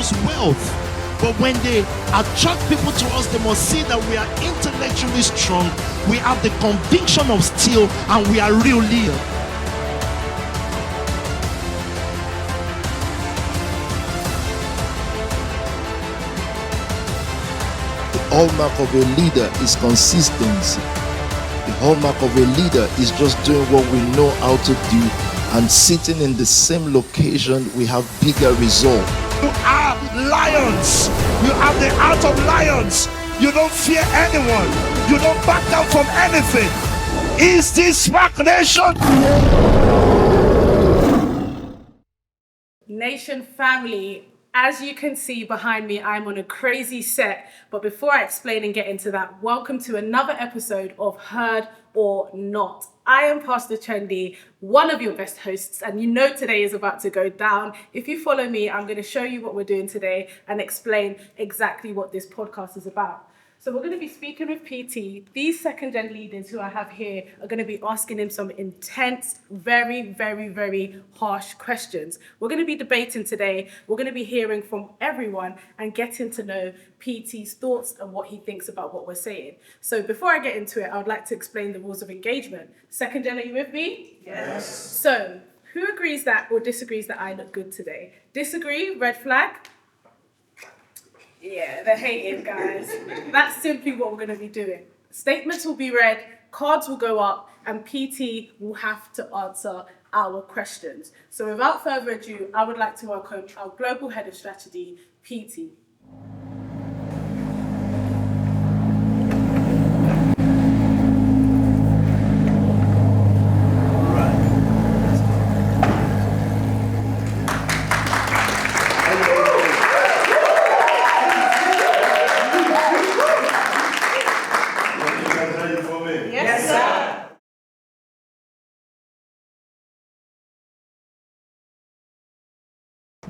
produce wealth. But when they attract people to us, they must see that we are intellectually strong, we have the conviction of steel, and we are real leaders. The hallmark of a leader is consistency. The hallmark of a leader is just doing what we know how to do, and sitting in the same location, we have bigger resolve. You are lions. You have the heart of lions. You don't fear anyone. You don't back down from anything. Is this Spark Nation? Nation family, as you can see behind me, I'm on a crazy set. But before I explain and get into that, welcome to another episode of Heard or Not. I am Pastor Chendi, one of your best hosts, and you know today is about to go down. If you follow me, I'm going to show you what we're doing today and explain exactly what this podcast is about. So we're going to be speaking with PT. These second-gen leaders who I have here are going to be asking him some intense, very, very, very harsh questions. We're going to be debating today. We're going to be hearing from everyone and getting to know PT's thoughts and what he thinks about what we're saying. So before I get into it, I would like to explain the rules of engagement. Second-gen, are you with me? Yes. So who agrees that or disagrees that I look good today? Disagree? Red flag? Yeah, they're hating, guys. That's simply what we're going to be doing. Statements will be read, cards will go up, and PT will have to answer our questions. So without further ado, I would like to welcome our Global Head of Strategy, PT.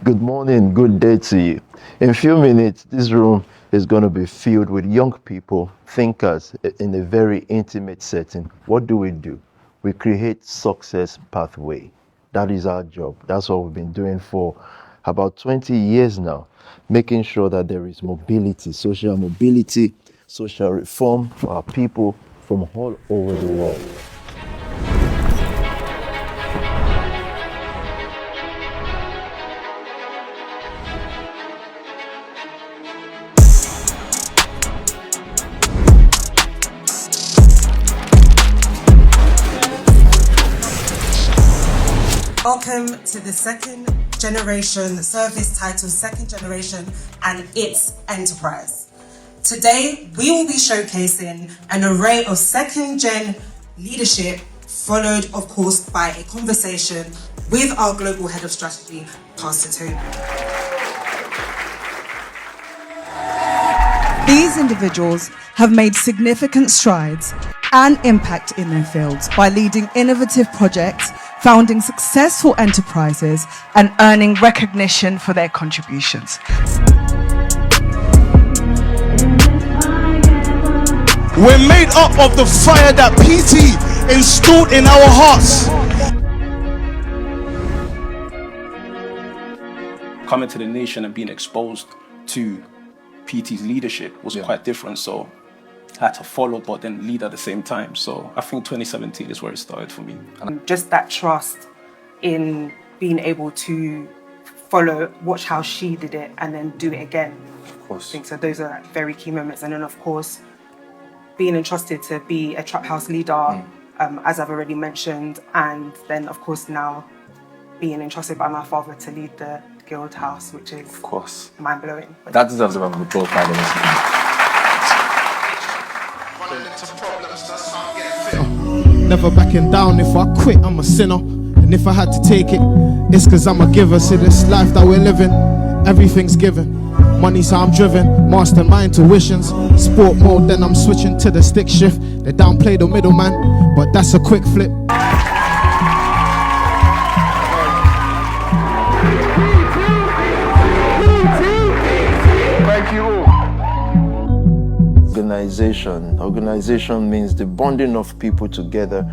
Good morning, good day to you. In a few minutes, this room is going to be filled with young people, thinkers, in a very intimate setting. What do? We create success pathway. That is our job. That's what we've been doing for about 20 years now, making sure that there is mobility, social reform for our people from all over the world. Welcome to the second generation service titled Second Generation and its Enterprise. Today, we will be showcasing an array of second gen leadership, followed, of course, by a conversation with our Global Head of Strategy, Pastor Tobi. These individuals have made significant strides and impact in their fields by leading innovative projects, founding successful enterprises, and earning recognition for their contributions. We're made up of the fire that PT installed in our hearts. Coming to the nation and being exposed to PT's leadership was quite different, so I had to follow but then lead at the same time. So I think 2017 is where it started for me. And just that trust in being able to follow, watch how she did it, and then do it again. Of course. I think so. Those are very key moments. And then, of course, being entrusted to be a trap house leader, as I've already mentioned, and then, of course, now being entrusted by my father to lead the Guild House, which is, of course, mind-blowing. That deserves a round of applause, by the way. Never backing down. If I quit, I'm a sinner. And if I had to take it, it's cause I'm a giver. See this life that we're living, everything's given. Money's how I'm driven, mastermind tuitions. Sport mode, then I'm switching to the stick shift. They downplay the middleman, but that's a quick flip. Thank you all. Organization means the bonding of people together.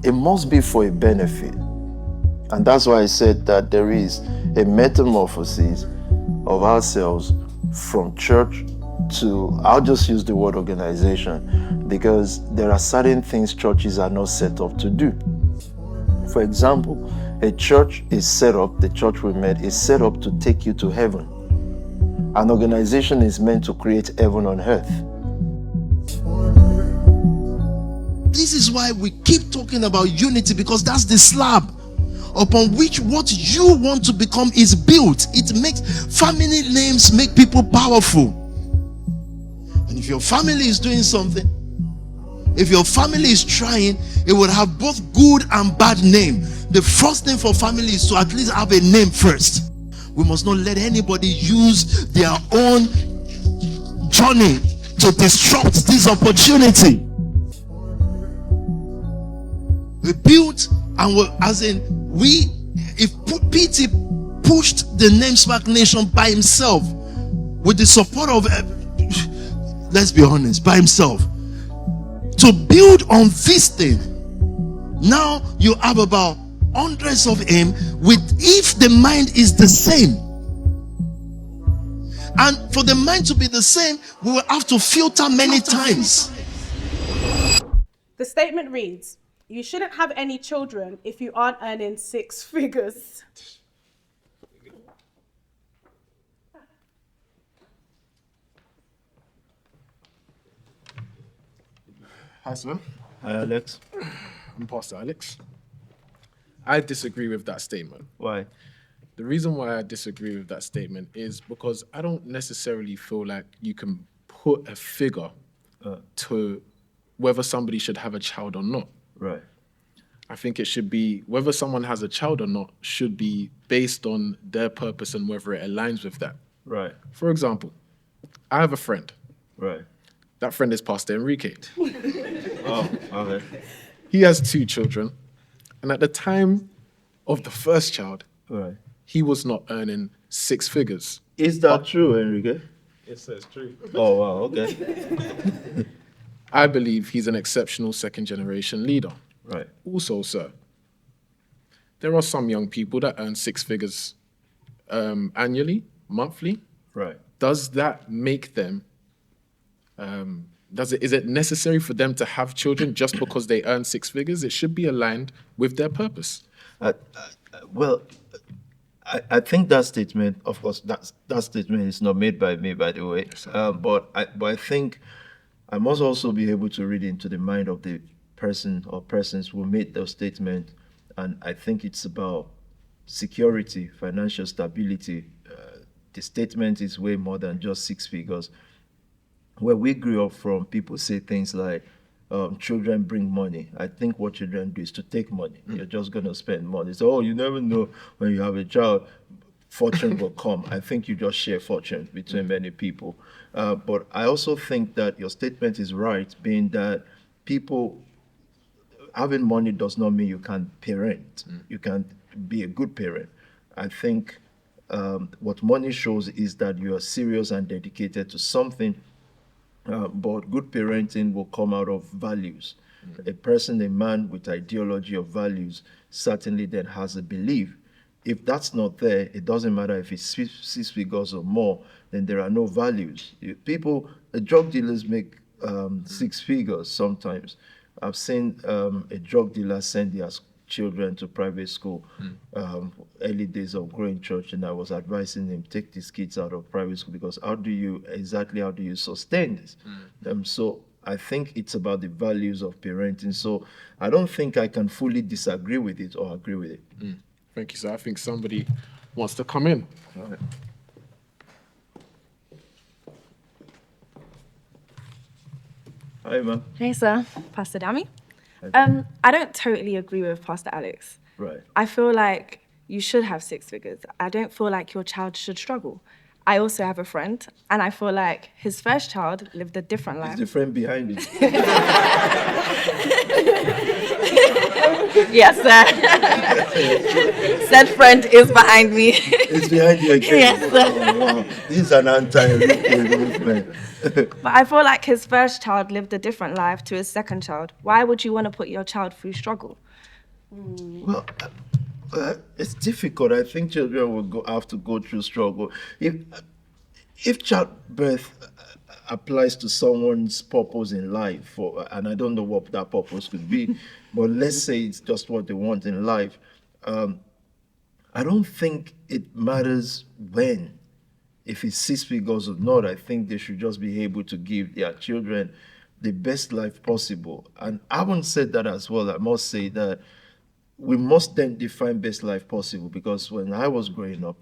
It must be for a benefit. And that's why I said that there is a metamorphosis of ourselves from church to, I'll just use the word organization, because there are certain things churches are not set up to do. For example, a church is set up, the church we met is set up to take you to heaven. An organization is meant to create heaven on earth. This is why we keep talking about unity, because that's the slab upon which what you want to become is built. It makes family names make people powerful. And if your family is doing something, if your family is trying, it will have both good and bad name. The first thing for family is to at least have a name first. We must not let anybody use their own journey to disrupt this opportunity. We built, and if PT pushed the Name Smack Nation by himself, with the support of, let's be honest, by himself, to build on this thing. Now you have about hundreds of him, if the mind is the same. And for the mind to be the same, we will have to filter many times. The statement reads, you shouldn't have any children if you aren't earning 6 figures. Hi, sir. Hi, Alex. I'm Pastor Alex. I disagree with that statement. Why? The reason why I disagree with that statement is because I don't necessarily feel like you can put a figure to whether somebody should have a child or not. Right. I think it should be, whether someone has a child or not, should be based on their purpose and whether it aligns with that. Right. For example, I have a friend. Right. That friend is Pastor Enrique. Oh, okay. He has 2 children. And at the time of the first child, Right. he was not earning 6 figures. Is that true, Enrique? It says true. Oh, wow, okay. I believe he's an exceptional second-generation leader. Right. Also, sir, there are some young people that earn 6 figures annually, monthly. Right. Does that make them, is it necessary for them to have children just because they earn 6 figures? It should be aligned with their purpose. Well, I think that statement, of course, that statement is not made by me, by the way. But I think I must also be able to read into the mind of the person or persons who made those statements. And I think it's about security, financial stability. The statement is way more than just 6 figures. Where we grew up from, people say things like, children bring money. I think what children do is to take money. You're just going to spend money. So, you never know when you have a child, fortune will come. I think you just share fortune between many people. But I also think that your statement is right, being that people having money does not mean you can't parent. You can't be a good parent. I think what money shows is that you are serious and dedicated to something. But good parenting will come out of values. A person, a man with ideology of values, certainly then has a belief. If that's not there, it doesn't matter if it's 6 figures or more, then there are no values. Drug dealers make 6 figures sometimes. I've seen a drug dealer send their children to private school, early days of growing church, and I was advising him, take these kids out of private school, because how do you sustain this? So I think it's about the values of parenting. So I don't think I can fully disagree with it or agree with it. Thank you, sir. I think somebody wants to come in. All right. Hi, ma'am. Hey, sir. Pastor Dami. I don't totally agree with Pastor Alex. Right. I feel like you should have 6 figures. I don't feel like your child should struggle. I also have a friend, and I feel like his first child lived a different life. Is the friend behind you? Yes, sir. Said friend is behind me. It's behind you again. Yes, sir. Oh, wow. This is an anti-Enrique movement. But I feel like his first child lived a different life to his second child. Why would you want to put your child through struggle? Well, It's difficult. I think children will have to go through struggle. If childbirth applies to someone's purpose in life, and I don't know what that purpose could be, but let's say it's just what they want in life, I don't think it matters when, if it's 6 figures or not. I think they should just be able to give their children the best life possible. And I haven't said that as well. I must say that we must then define best life possible, because when I was growing up,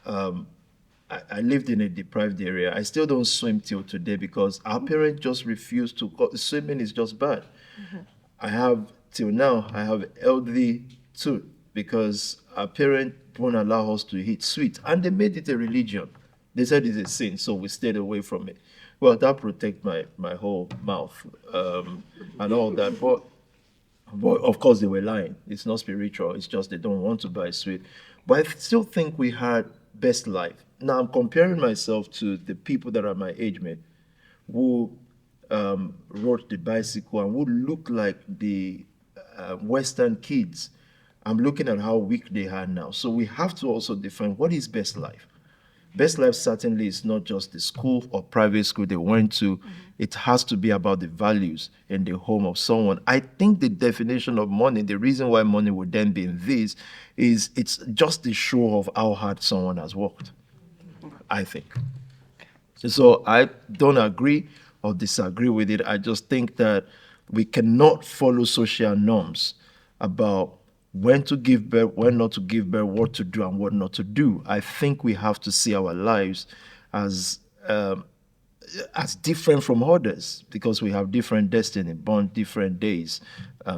I lived in a deprived area. I still don't swim till today because our parents just refuse to go. Swimming is just bad. Till now, I have LD too, because our parents won't allow us to eat sweet. And they made it a religion. They said it's a sin, so we stayed away from it. Well, that protect my whole mouth and all that. But of course, they were lying. It's not spiritual. It's just they don't want to buy sweet. But I still think we had best life. Now, I'm comparing myself to the people that are my age mate who rode the bicycle and who look like the Western kids. I'm looking at how weak they are now. So we have to also define what is best life. Best life certainly is not just the school or private school they went to. It has to be about the values in the home of someone. I think the definition of money, the reason why money would then be in this, is it's just the show of how hard someone has worked, I think. So I don't agree or disagree with it. I just think that we cannot follow social norms about when to give birth, when not to give birth, what to do and what not to do. I think we have to see our lives as different from others, because we have different destiny, born different days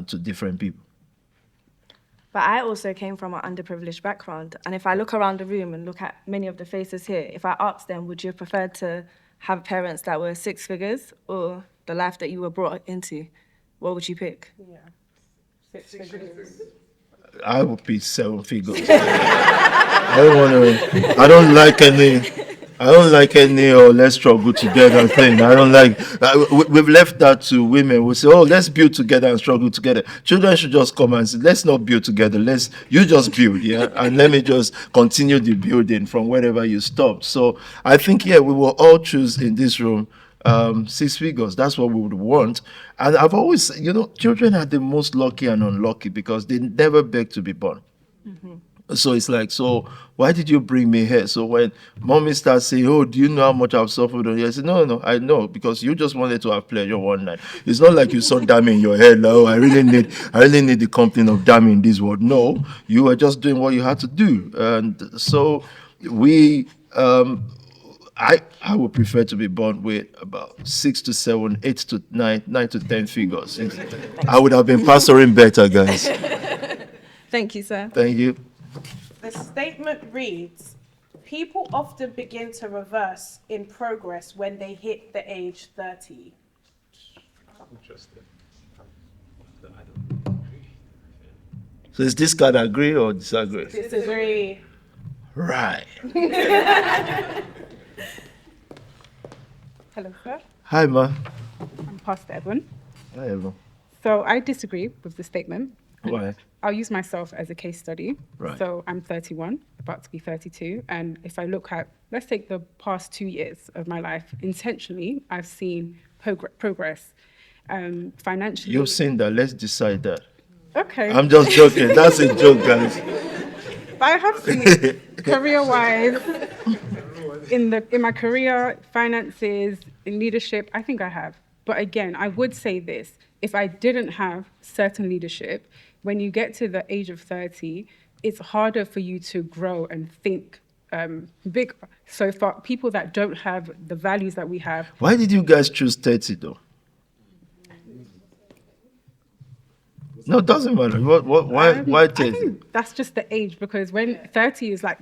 to different people. But I also came from an underprivileged background. And if I look around the room and look at many of the faces here, if I ask them, would you have preferred to have parents that were 6 figures or the life that you were brought into, what would you pick? Yeah, 6 figures. I would pick 7 figures. I don't like any let's struggle together thing. I don't like, we've left that to women. We say, oh, let's build together and struggle together. Children should just come and say, let's not build together. You just build, yeah? And let me just continue the building from wherever you stopped. So I think, we will all choose in this room 6 figures. That's what we would want. And I've always, children are the most lucky and unlucky because they never beg to be born. So it's like, so why did you bring me here? So when mommy starts saying, oh, do you know how much I've suffered? I said, no, I know, because you just wanted to have pleasure one night. It's not like you saw damn in your head, like, oh, I really need the company of damn in this world. No, you were just doing what you had to do. And so I would prefer to be born with about 6 to 7, 8 to 9, 9 to 10 figures. I would have been pastoring better, guys. Thank you, sir. Thank you. The statement reads, people often begin to reverse in progress when they hit the age 30. Interesting. So is this card agree or disagree? Disagree. Right. Hello, sir. Hi, ma. I'm Pastor Evan. Hi, Evan. So I disagree with the statement. Why? I'll use myself as a case study. Right. So I'm 31, about to be 32. And if I look at, let's take the past 2 years of my life, intentionally, I've seen progress. Financially. You've seen that. Let's decide that. Okay. I'm just joking. That's a joke, guys. But I have seen career-wise, in my career, finances, in leadership, I think I have. But again, I would say this, if I didn't have certain leadership, when you get to the age of 30, it's harder for you to grow and think big. So for people that don't have the values that we have. Why did you guys choose 30 though? No, it doesn't matter. Why 30? I think that's just the age, because when 30 is like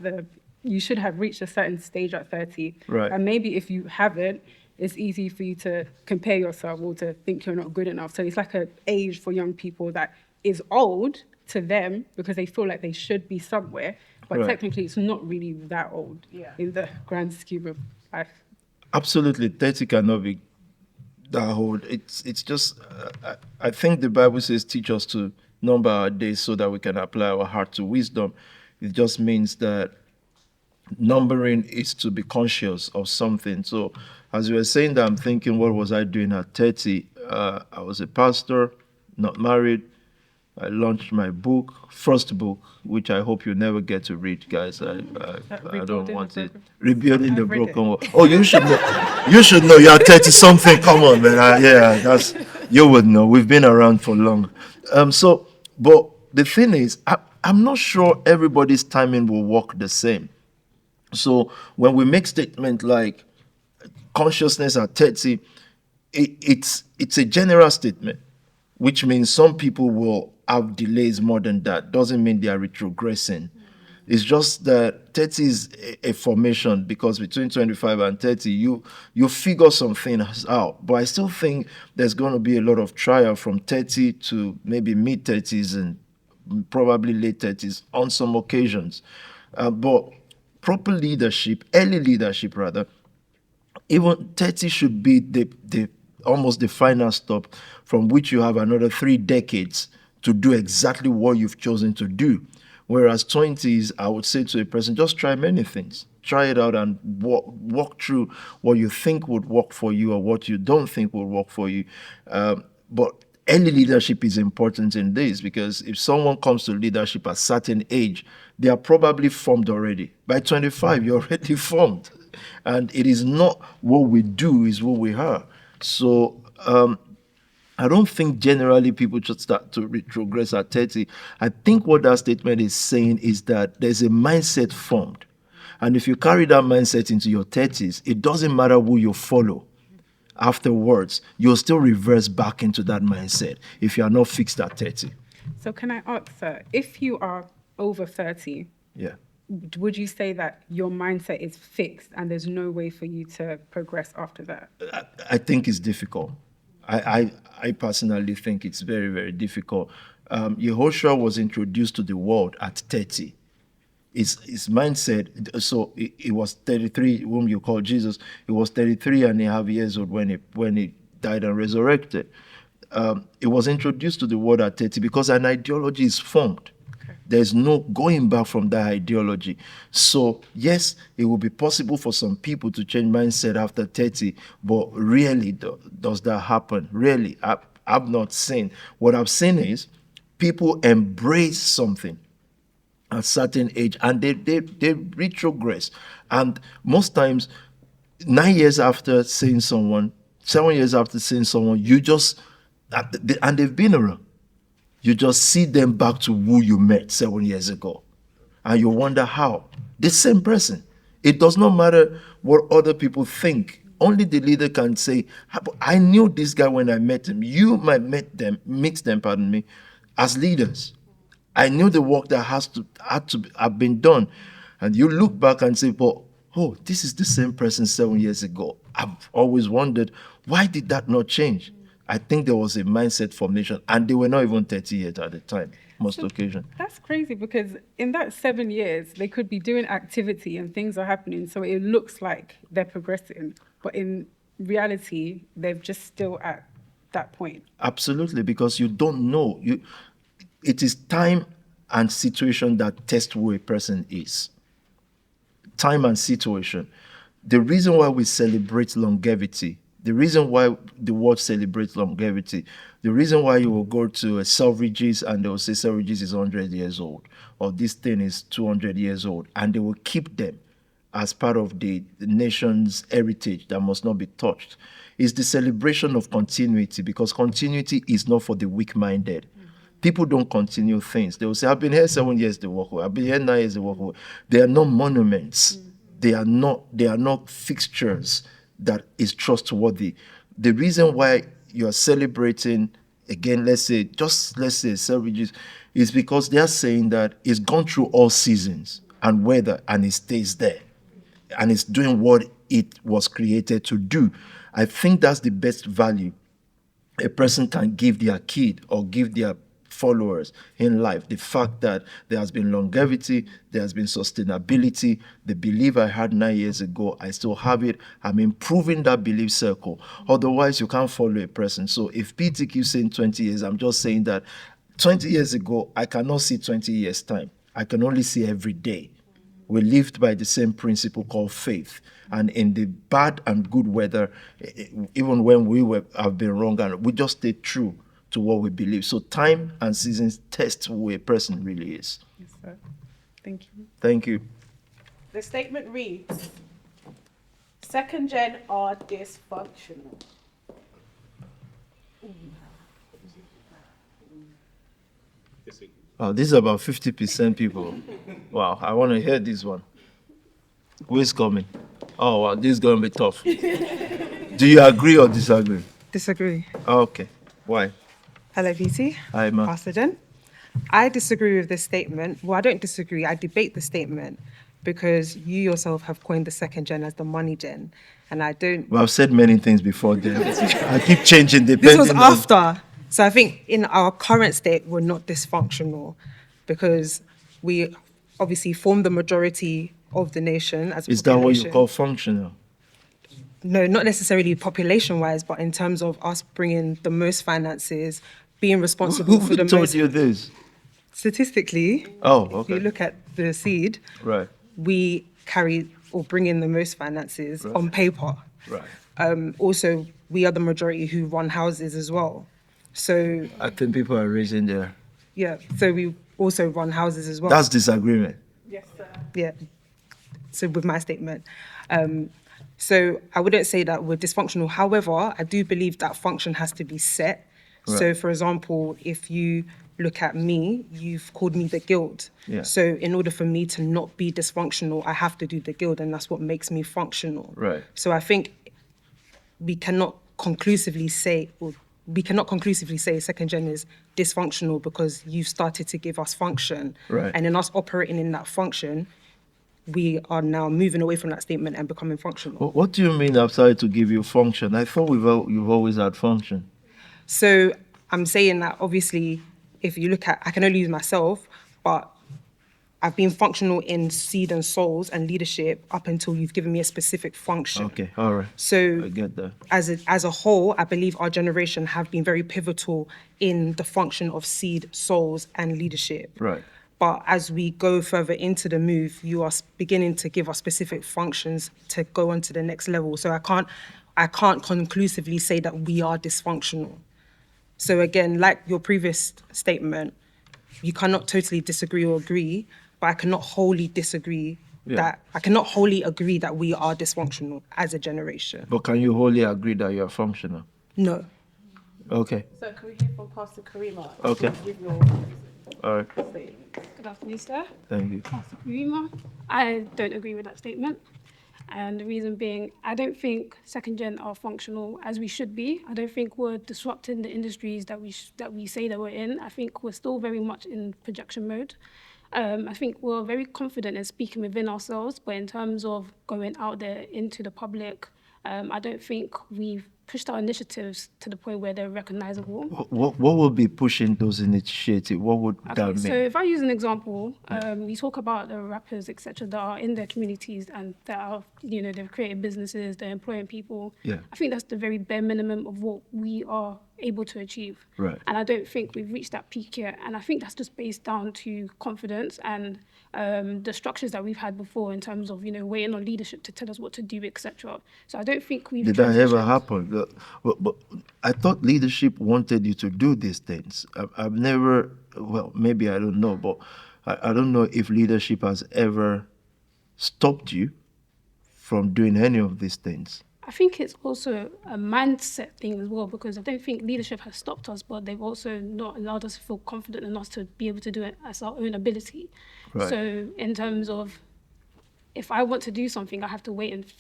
you should have reached a certain stage at 30. Right. And maybe if you haven't, it's easy for you to compare yourself or to think you're not good enough. So it's like an age for young people that is old to them because they feel like they should be somewhere, but technically it's not really that old in the grand scheme of life. Absolutely, 30 cannot be that old. It's just, I think the Bible says teach us to number our days so that we can apply our heart to wisdom. It just means that numbering is to be conscious of something. So as you were saying that, I'm thinking, what was I doing at 30? I was a pastor, not married. I launched my book, first book, which I hope you never get to read, guys. I don't want it. Rebuilding the Broken World. Oh, you should know. You should know. You're 30 something. Come on, man. You would know. We've been around for long. But the thing is, I'm not sure everybody's timing will work the same. So when we make statement like consciousness at 30, it's a general statement, which means some people will have delays more than that. Doesn't mean they are retrogressing. It's just that 30 is a formation, because between 25 and 30, you figure some things out. But I still think there's going to be a lot of trial from 30 to maybe mid-30s and probably late 30s on some occasions. But proper leadership, early leadership rather, even 30 should be the almost the final stop from which you have another 3 decades to do exactly what you've chosen to do. Whereas 20s, I would say to a person, just try many things. Try it out and walk through what you think would work for you or what you don't think will work for you. But early leadership is important in this, because if someone comes to leadership at a certain age, they are probably formed already. By 25, you're already formed. And it is not what we do, is what we are. So I don't think generally people should start to retrogress at 30. I think what that statement is saying is that there's a mindset formed. And if you carry that mindset into your 30s, it doesn't matter who you follow. Afterwards, you'll still reverse back into that mindset if you are not fixed at 30. So can I ask, sir, if you are over 30, yeah, would you say that your mindset is fixed and there's no way for you to progress after that? I think it's difficult. I personally think it's very, very difficult. Yehoshua was introduced to the world at 30. His mindset, so he was 33, whom you call Jesus. He was 33 and a half years old when he died and resurrected. He was introduced to the world at 30 because an ideology is formed. There's no going back from that ideology. So, yes, it will be possible for some people to change mindset after 30, but rarely does that happen. Really, I've not seen. What I've seen is people embrace something at a certain age and they retrogress. And most times, 9 years after seeing someone, 7 years after seeing someone, and they've been around. You just see them back to who you met 7 years ago. And you wonder how. The same person. It does not matter what other people think. Only the leader can say, I knew this guy when I met him. You might meet them, as leaders. I knew the work that had to have been done. And you look back and say, this is the same person 7 years ago. I've always wondered, why did that not change? I think there was a mindset formation, and they were not even 30 yet at the time, most occasions. That's crazy, because in that 7 years, they could be doing activity and things are happening, so it looks like they're progressing. But in reality, they're just still at that point. Absolutely, because you don't know. It is time and situation that test who a person is. Time and situation. The reason why we celebrate longevity, the reason why the world celebrates longevity, the reason why you will go to a Selfridges and they will say Selfridges is 100 years old, or this thing is 200 years old, and they will keep them as part of the nation's heritage that must not be touched, is the celebration of continuity, because continuity is not for the weak-minded. People don't continue things. They will say, I've been here 7 years, they walk away. I've been here 9 years, they walk away. They are not monuments. They are not fixtures that is trustworthy. The reason why you are celebrating, again, let's say Selfridges, is because they are saying that it's gone through all seasons and weather, and it stays there. And it's doing what it was created to do. I think that's the best value a person can give their kid or give their followers in life. The fact that there has been longevity, there has been sustainability. The belief I had 9 years ago, I still have it. I'm improving that belief circle. Otherwise, you can't follow a person. So if PT keeps saying 20 years, I'm just saying that 20 years ago, I cannot see 20 years' time. I can only see every day. We lived by the same principle called faith. And in the bad and good weather, even when have been wrong, and we just stay true to what we believe. So time and seasons test who a person really is. Yes, sir. Thank you. Thank you. The statement reads, second gen are dysfunctional. Oh, this is about 50% people. Wow, I want to hear this one. Who is coming? Oh, wow, this is going to be tough. Do you agree or disagree? Disagree. Okay. Why? Hello, PT. Hi, Ma. Pastor Jen. I disagree with this statement. Well, I don't disagree. I debate the statement because you yourself have coined the second gen as the money gen, and I don't. Well, I've said many things before there. I keep changing depending This was on- after. So I think in our current state, we're not dysfunctional because we obviously form the majority of the nation as a Is that what you population. call functional? No, not necessarily population-wise, but in terms of us bringing the most finances, being responsible for the Who told most. you this? Statistically, Oh, if okay. you look at the seed, Right, we carry or bring in the most finances on paper. right. Also, we are the majority who run houses as well. So, I think people are raising their... yeah, so we also run houses as well. That's disagreement. Yes, sir. Yeah. So with my statement. So I wouldn't say that we're dysfunctional. However, I do believe that function has to be set. So Right. for example, if you look at me, you've called me the guild. Yeah. So in order for me to not be dysfunctional, I have to do the guild, and that's what makes me functional. Right. So I think we cannot conclusively say second gen is dysfunctional because you've started to give us function. Right. And in us operating in that function, we are now moving away from that statement and becoming functional. What do you mean I've started to give you function? I thought you've always had function. So I'm saying that obviously, if you look at, I can only use myself, but I've been functional in seed and souls and leadership up until you've given me a specific function. Okay, all right. So I get that. as a whole, I believe our generation have been very pivotal in the function of seed, souls, and leadership. Right. But as we go further into the move, you are beginning to give us specific functions to go on to the next level. So I can't conclusively say that we are dysfunctional. So again, like your previous statement, you cannot totally disagree or agree, but I cannot wholly disagree that I cannot wholly agree that we are dysfunctional as a generation. But can you wholly agree that you're functional? No. Okay. So can we hear from Pastor Karima? Okay. With your All right. statement. Good afternoon, sir. Thank you. Pastor Karima. I don't agree with that statement. And the reason being, I don't think second gen are functional as we should be. I don't think we're disrupting the industries that we say that we're in. I think we're still very much in projection mode. I think we're very confident in speaking within ourselves, but in terms of going out there into the public, I don't think we've pushed our initiatives to the point where they're recognizable. What will be pushing those initiatives? What would that mean? So if I use an example, we talk about the rappers, etc., that are in their communities and that are, they've created businesses, they're employing people. Yeah. I think that's the very bare minimum of what we are able to achieve. Right. And I don't think we've reached that peak yet. And I think that's just based down to confidence and the structures that we've had before in terms of, waiting on leadership to tell us what to do, etc. So I don't think we've Did that ever transitioned. happen? But I thought leadership wanted you to do these things. I've never, well, maybe I don't know, but I don't know if leadership has ever stopped you from doing any of these things. I think it's also a mindset thing as well, because I don't think leadership has stopped us, but they've also not allowed us to feel confident enough to be able to do it as our own ability. Right. So in terms of, if I want to do something, I have to wait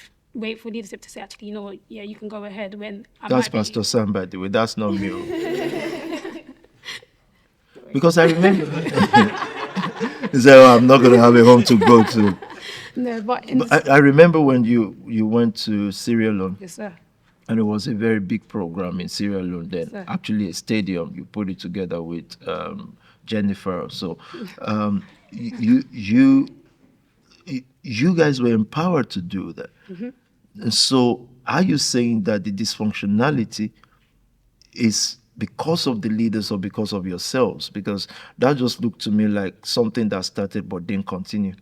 for leadership to say, actually, you know what, yeah, you can go ahead when I That's might be- Pastor Sam, by the way. That's not me. Because I remember he said, oh, I'm not going to have a home to go to. No, but I remember when you went to Sierra Leone. Yes, sir. And it was a very big program in Sierra Leone then. Sir. Actually, a stadium. You put it together with Jennifer. So you guys were empowered to do that. Mhm. And so are you saying that the dysfunctionality is because of the leaders or because of yourselves? Because that just looked to me like something that started but didn't continue.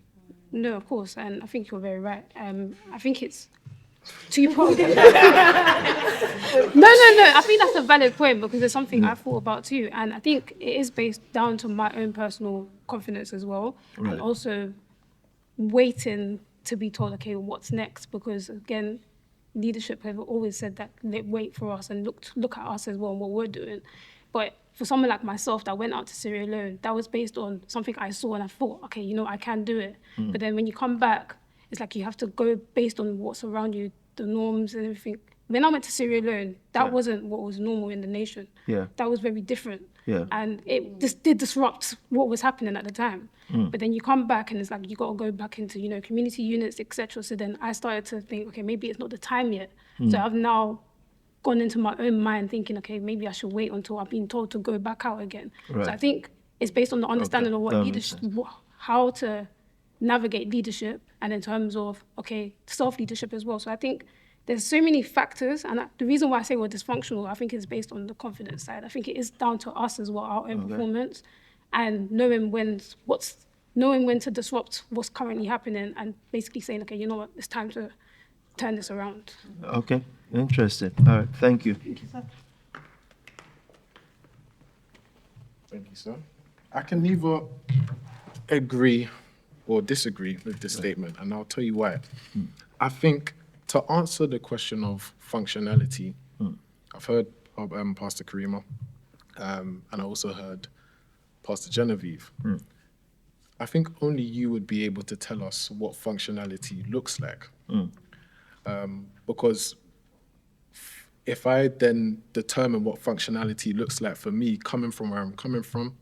No, of course, and I think you're very right. I think it's 2 points. No. I think that's a valid point because it's something I thought about too, and I think it is based down to my own personal confidence as well, and also waiting to be told, okay, what's next? Because again, leadership have always said that they wait for us and look at us as well and what we're doing. But for someone like myself that went out to Sierra Leone, that was based on something I saw and I thought, okay, you know, I can do it. But then when you come back, it's like you have to go based on what's around you, the norms and everything. When I went to Sierra Leone, that wasn't what was normal in the nation. That was very different. And it just did disrupt what was happening at the time. But then you come back and it's like, you got to go back into, you know, community units, etc. So then I started to think, okay, maybe it's not the time yet. So I've now gone into my own mind thinking, okay, maybe I should wait until I've been told to go back out again. So I think it's based on the understanding of what leadership, how to navigate leadership, and in terms of, okay, self-leadership as well. So I think there's so many factors, and the reason why I say we're dysfunctional, I think is based on the confidence side. I think it is down to us as well, our own performance, and knowing when to disrupt what's currently happening, and basically saying, okay, you know what, it's time to turn this around. Okay, interesting. All right, thank you. Thank you, sir. Thank you, sir. I can neither agree or disagree with this statement, and I'll tell you why. I think to answer the question of functionality, I've heard Pastor Karima, and I also heard Pastor Genevieve. I think only you would be able to tell us what functionality looks like. Because if I then determine what functionality looks like for me, coming from where I'm coming from,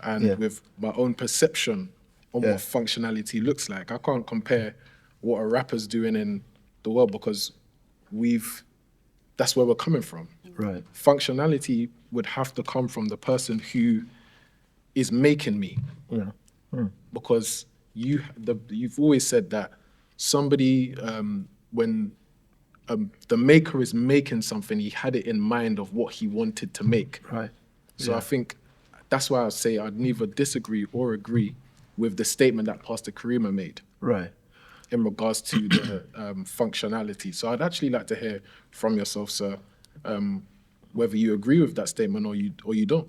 and with my own perception on what functionality looks like, I can't compare what a rapper's doing in the world because that's where we're coming from. Right. Functionality would have to come from the person who is making me. Because you've always said that somebody, when the maker is making something, he had it in mind of what he wanted to make. Right. So I think that's why I say I'd neither disagree or agree with the statement that Pastor Karima made. Right. In regards to the functionality. So I'd actually like to hear from yourself, sir, whether you agree with that statement or you don't.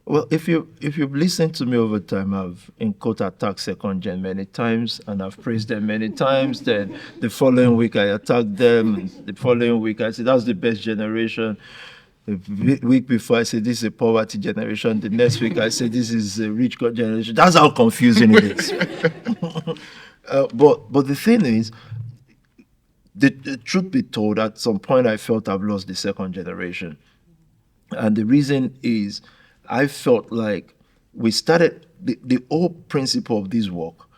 Well, if you've listened to me over time, I've in quote attacked second gen many times, and I've praised them many times. Then the following week I attacked them. The following week I said that's the best generation. The week before I said this is a poverty generation. The next week I said this is a rich God generation. That's how confusing it is. But the thing is, the truth be told, at some point I felt I've lost the second generation, and the reason is I felt like we started the whole principle of this work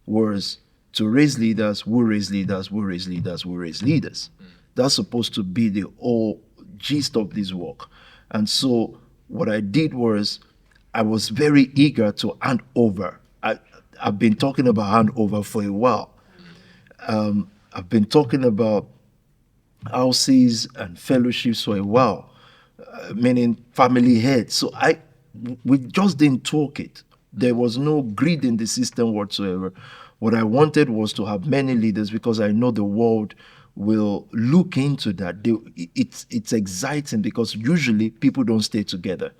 was to raise leaders who raise leaders who raise leaders who raise leaders. That's supposed to be the whole gist of this work. And so what I did was I was very eager to hand over. I've been talking about handover for a while. I've been talking about houses and fellowships for a while, meaning family heads. So we just didn't talk it. There was no greed in the system whatsoever. What I wanted was to have many leaders because I know the world will look into that. It's exciting because usually people don't stay together.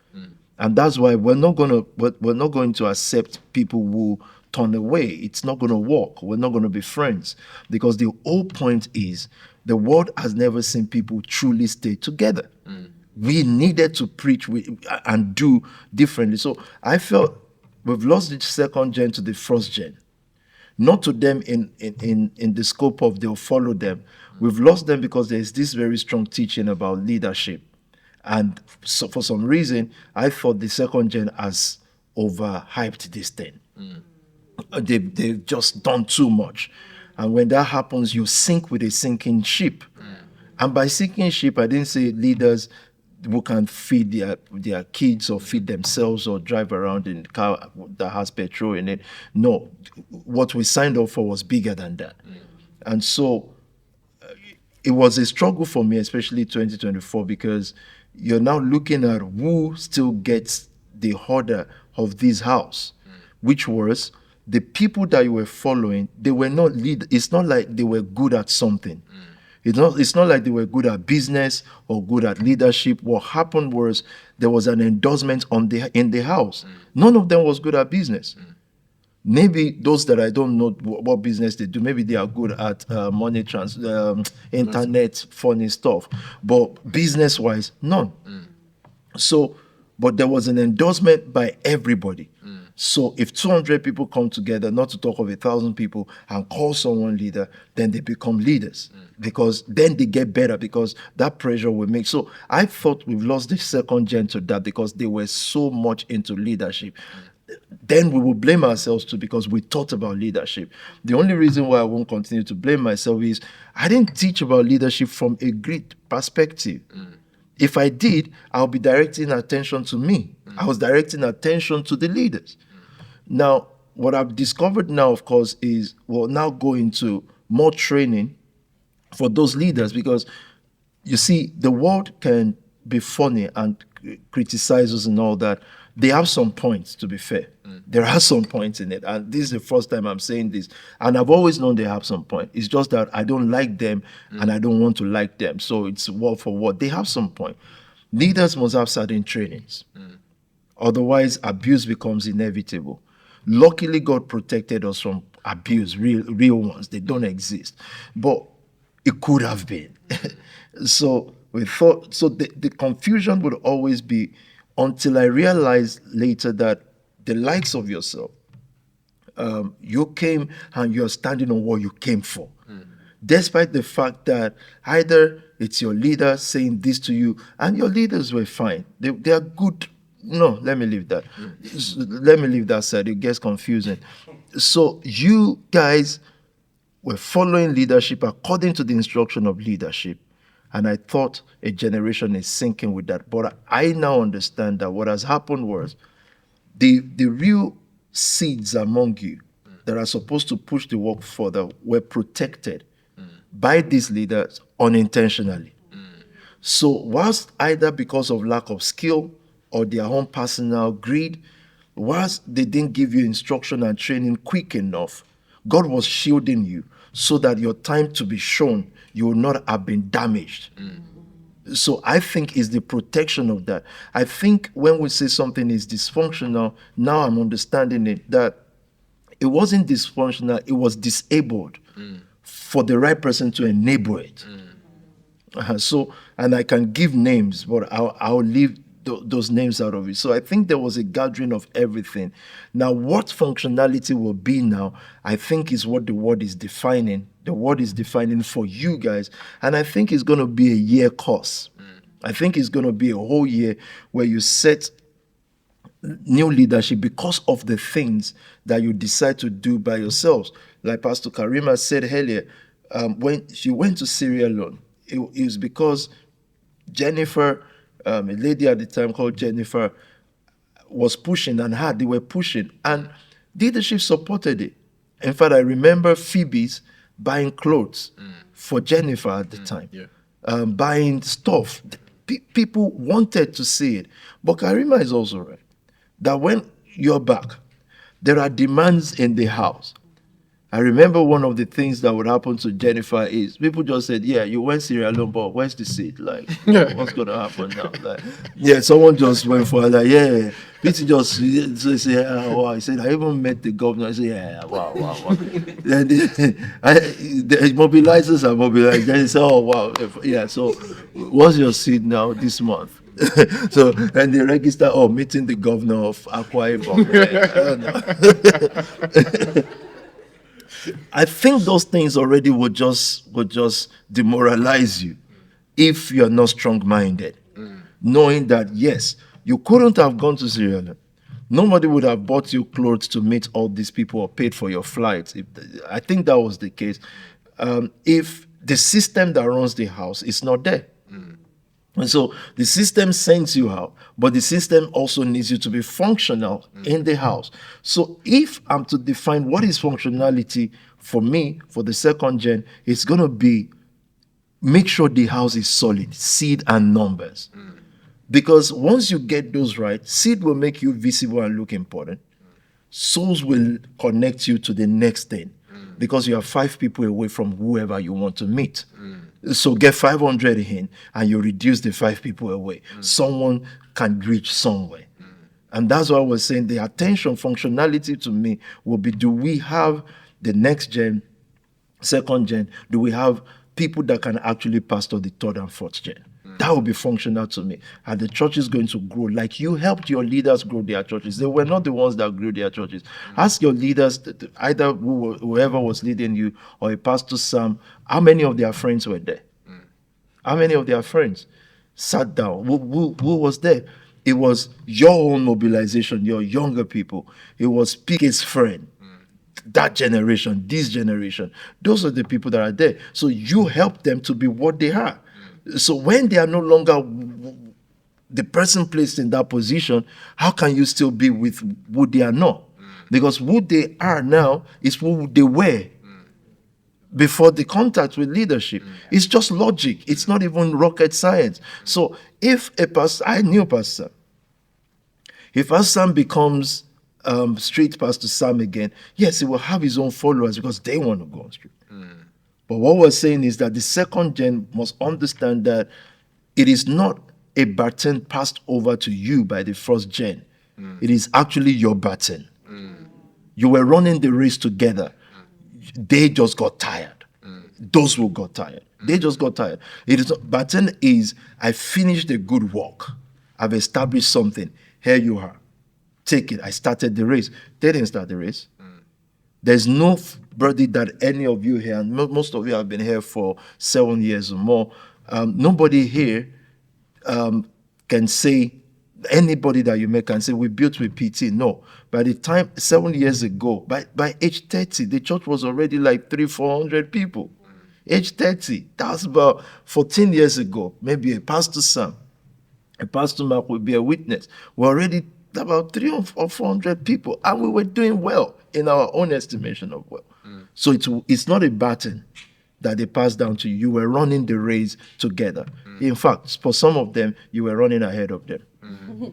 And that's why we're not going to accept people who turn away. It's not going to work. We're not going to be friends because the whole point is the world has never seen people truly stay together. We needed to preach and do differently. So I felt we've lost the second gen to the first gen. Not to them in the scope of they'll follow them. We've lost them because there's this very strong teaching about leadership. And so for some reason, I thought the second gen has overhyped this thing. They've just done too much. And when that happens, you sink with a sinking ship. And by sinking ship, I didn't say leaders who can feed their kids or feed themselves or drive around in a car that has petrol in it. No, what we signed up for was bigger than that. And so it was a struggle for me, especially 2024, because you're now looking at who still gets the order of this house, which was the people that you were following. They were not lead. It's not like they were good at something. It's not like they were good at business or good at leadership. What happened was there was an endorsement in the house. None of them was good at business. Maybe those that I don't know what business they do, maybe they are good at money internet, funny stuff. But business-wise, none. So, but there was an endorsement by everybody. So if 200 people come together, not to talk of 1,000 people, and call someone leader, then they become leaders. Because then they get better, because that pressure will make. So I thought we've lost the second gen to that, because they were so much into leadership. Then we will blame ourselves too, because we thought about leadership. The only reason why I won't continue to blame myself is I didn't teach about leadership from a grid perspective. If I did, I'll be directing attention to me. I was directing attention to the leaders. Now, what I've discovered now, of course, is we'll now go into more training for those leaders, because you see, the world can be funny and criticize us and all that. They have some points, to be fair. There are some points in it. And this is the first time I'm saying this. And I've always known they have some point. It's just that I don't like them and I don't want to like them. So it's word for word. They have some point. Leaders must have certain trainings. Otherwise, abuse becomes inevitable. Luckily, God protected us from abuse, real ones. They don't exist. But it could have been. So we thought, so the confusion would always be, until I realized later that the likes of yourself, you came and you're standing on what you came for. Despite the fact that either it's your leader saying this to you, and your leaders were fine. They are good. No, let me leave that. Let me leave that side. It gets confusing. So you guys were following leadership according to the instruction of leadership. And I thought a generation is sinking with that. But I now understand that what has happened was the real seeds among you that are supposed to push the work further were protected by these leaders unintentionally. So whilst either because of lack of skill or their own personal greed, whilst they didn't give you instruction and training quick enough, God was shielding you so that your time to be shown, you will not have been damaged. So I think it's the protection of that. I think when we say something is dysfunctional, now I'm understanding it, that it wasn't dysfunctional, it was disabled for the right person to enable it. So, and I can give names, but I'll leave those names out of it. So I think there was a gathering of everything. Now, what functionality will be now, I think is what the word is defining. The word is defining for you guys. And I think it's going to be a year course. I think it's going to be a whole year where you set new leadership because of the things that you decide to do by yourselves. Like Pastor Karima said earlier, when she went to Sierra Leone, it was because Jennifer, a lady at the time called Jennifer, was pushing and they were pushing, and leadership supported it. In fact, I remember Phoebe's buying clothes for Jennifer at the time, buying stuff. People wanted to see it. But Karima is also right, that when you're back, there are demands in the house. I remember one of the things that would happen to Jennifer is people just said, yeah, you went Sierra Leone, but where's the seat? Like, what's going to happen now? Like, yeah, someone just went for it, like, yeah. Peter just said, oh, wow. He said, I even met the governor. I said, yeah, wow. Then the mobilizers are mobilized. Then he said, oh, wow. Yeah, so what's your seat now this month? So, and they register, meeting the governor of Akwa Ibom. I think those things already would just demoralize you if you're not strong-minded. Knowing that, yes, you couldn't have gone to Sierra Leone. Nobody would have bought you clothes to meet all these people or paid for your flights. I think that was the case. If the system that runs the house is not there. And so the system sends you out, but the system also needs you to be functional in the house. So if I'm to define what is functionality for me, for the second gen, it's going to be make sure the house is solid, seed and numbers. Because once you get those right, seed will make you visible and look important. Souls will connect you to the next thing, because you are 5 people away from whoever you want to meet. So get 500 in and you reduce the 5 people away. Someone can reach somewhere. And that's why I was saying the attention functionality to me will be, do we have the next gen, second gen? Do we have people that can actually pastor the third and fourth gen? That will be functional to me. And the church is going to grow. Like you helped your leaders grow their churches. They were not the ones that grew their churches. Ask your leaders, either whoever was leading you or a Pastor Sam, how many of their friends were there? How many of their friends sat down? Who was there? It was your own mobilization, your younger people. It was PK's friend. That generation, this generation. Those are the people that are there. So you help them to be what they are. So when they are no longer the person placed in that position, how can you still be with who they are not? Because who they are now is who they were before the contact with leadership. It's just logic. It's not even rocket science. So if a pastor, I knew Pastor Sam. If Pastor Sam becomes street Pastor Sam again, yes, he will have his own followers because they want to go on street. But what we're saying is that the second gen must understand that it is not a baton passed over to you by the first gen. It is actually your baton. You were running the race together. They just got tired. Those who got tired. They just got tired. Baton is, I finished a good work. I've established something. Here you are. Take it. I started the race. They didn't start the race. There's nobody that any of you here, and most of you have been here for 7 years or more, nobody here can say, anybody that you met can say, we built with PT. No. By the time, 7 years ago, by age 30, the church was already like 300-400 people. Age 30, that's about 14 years ago. Maybe a Pastor Sam, a Pastor Mark will be a witness. We're already about 300 or 400 people, and we were doing well in our own estimation of well. So it's not a baton that they passed down to you. You were running the race together. In fact, for some of them, you were running ahead of them.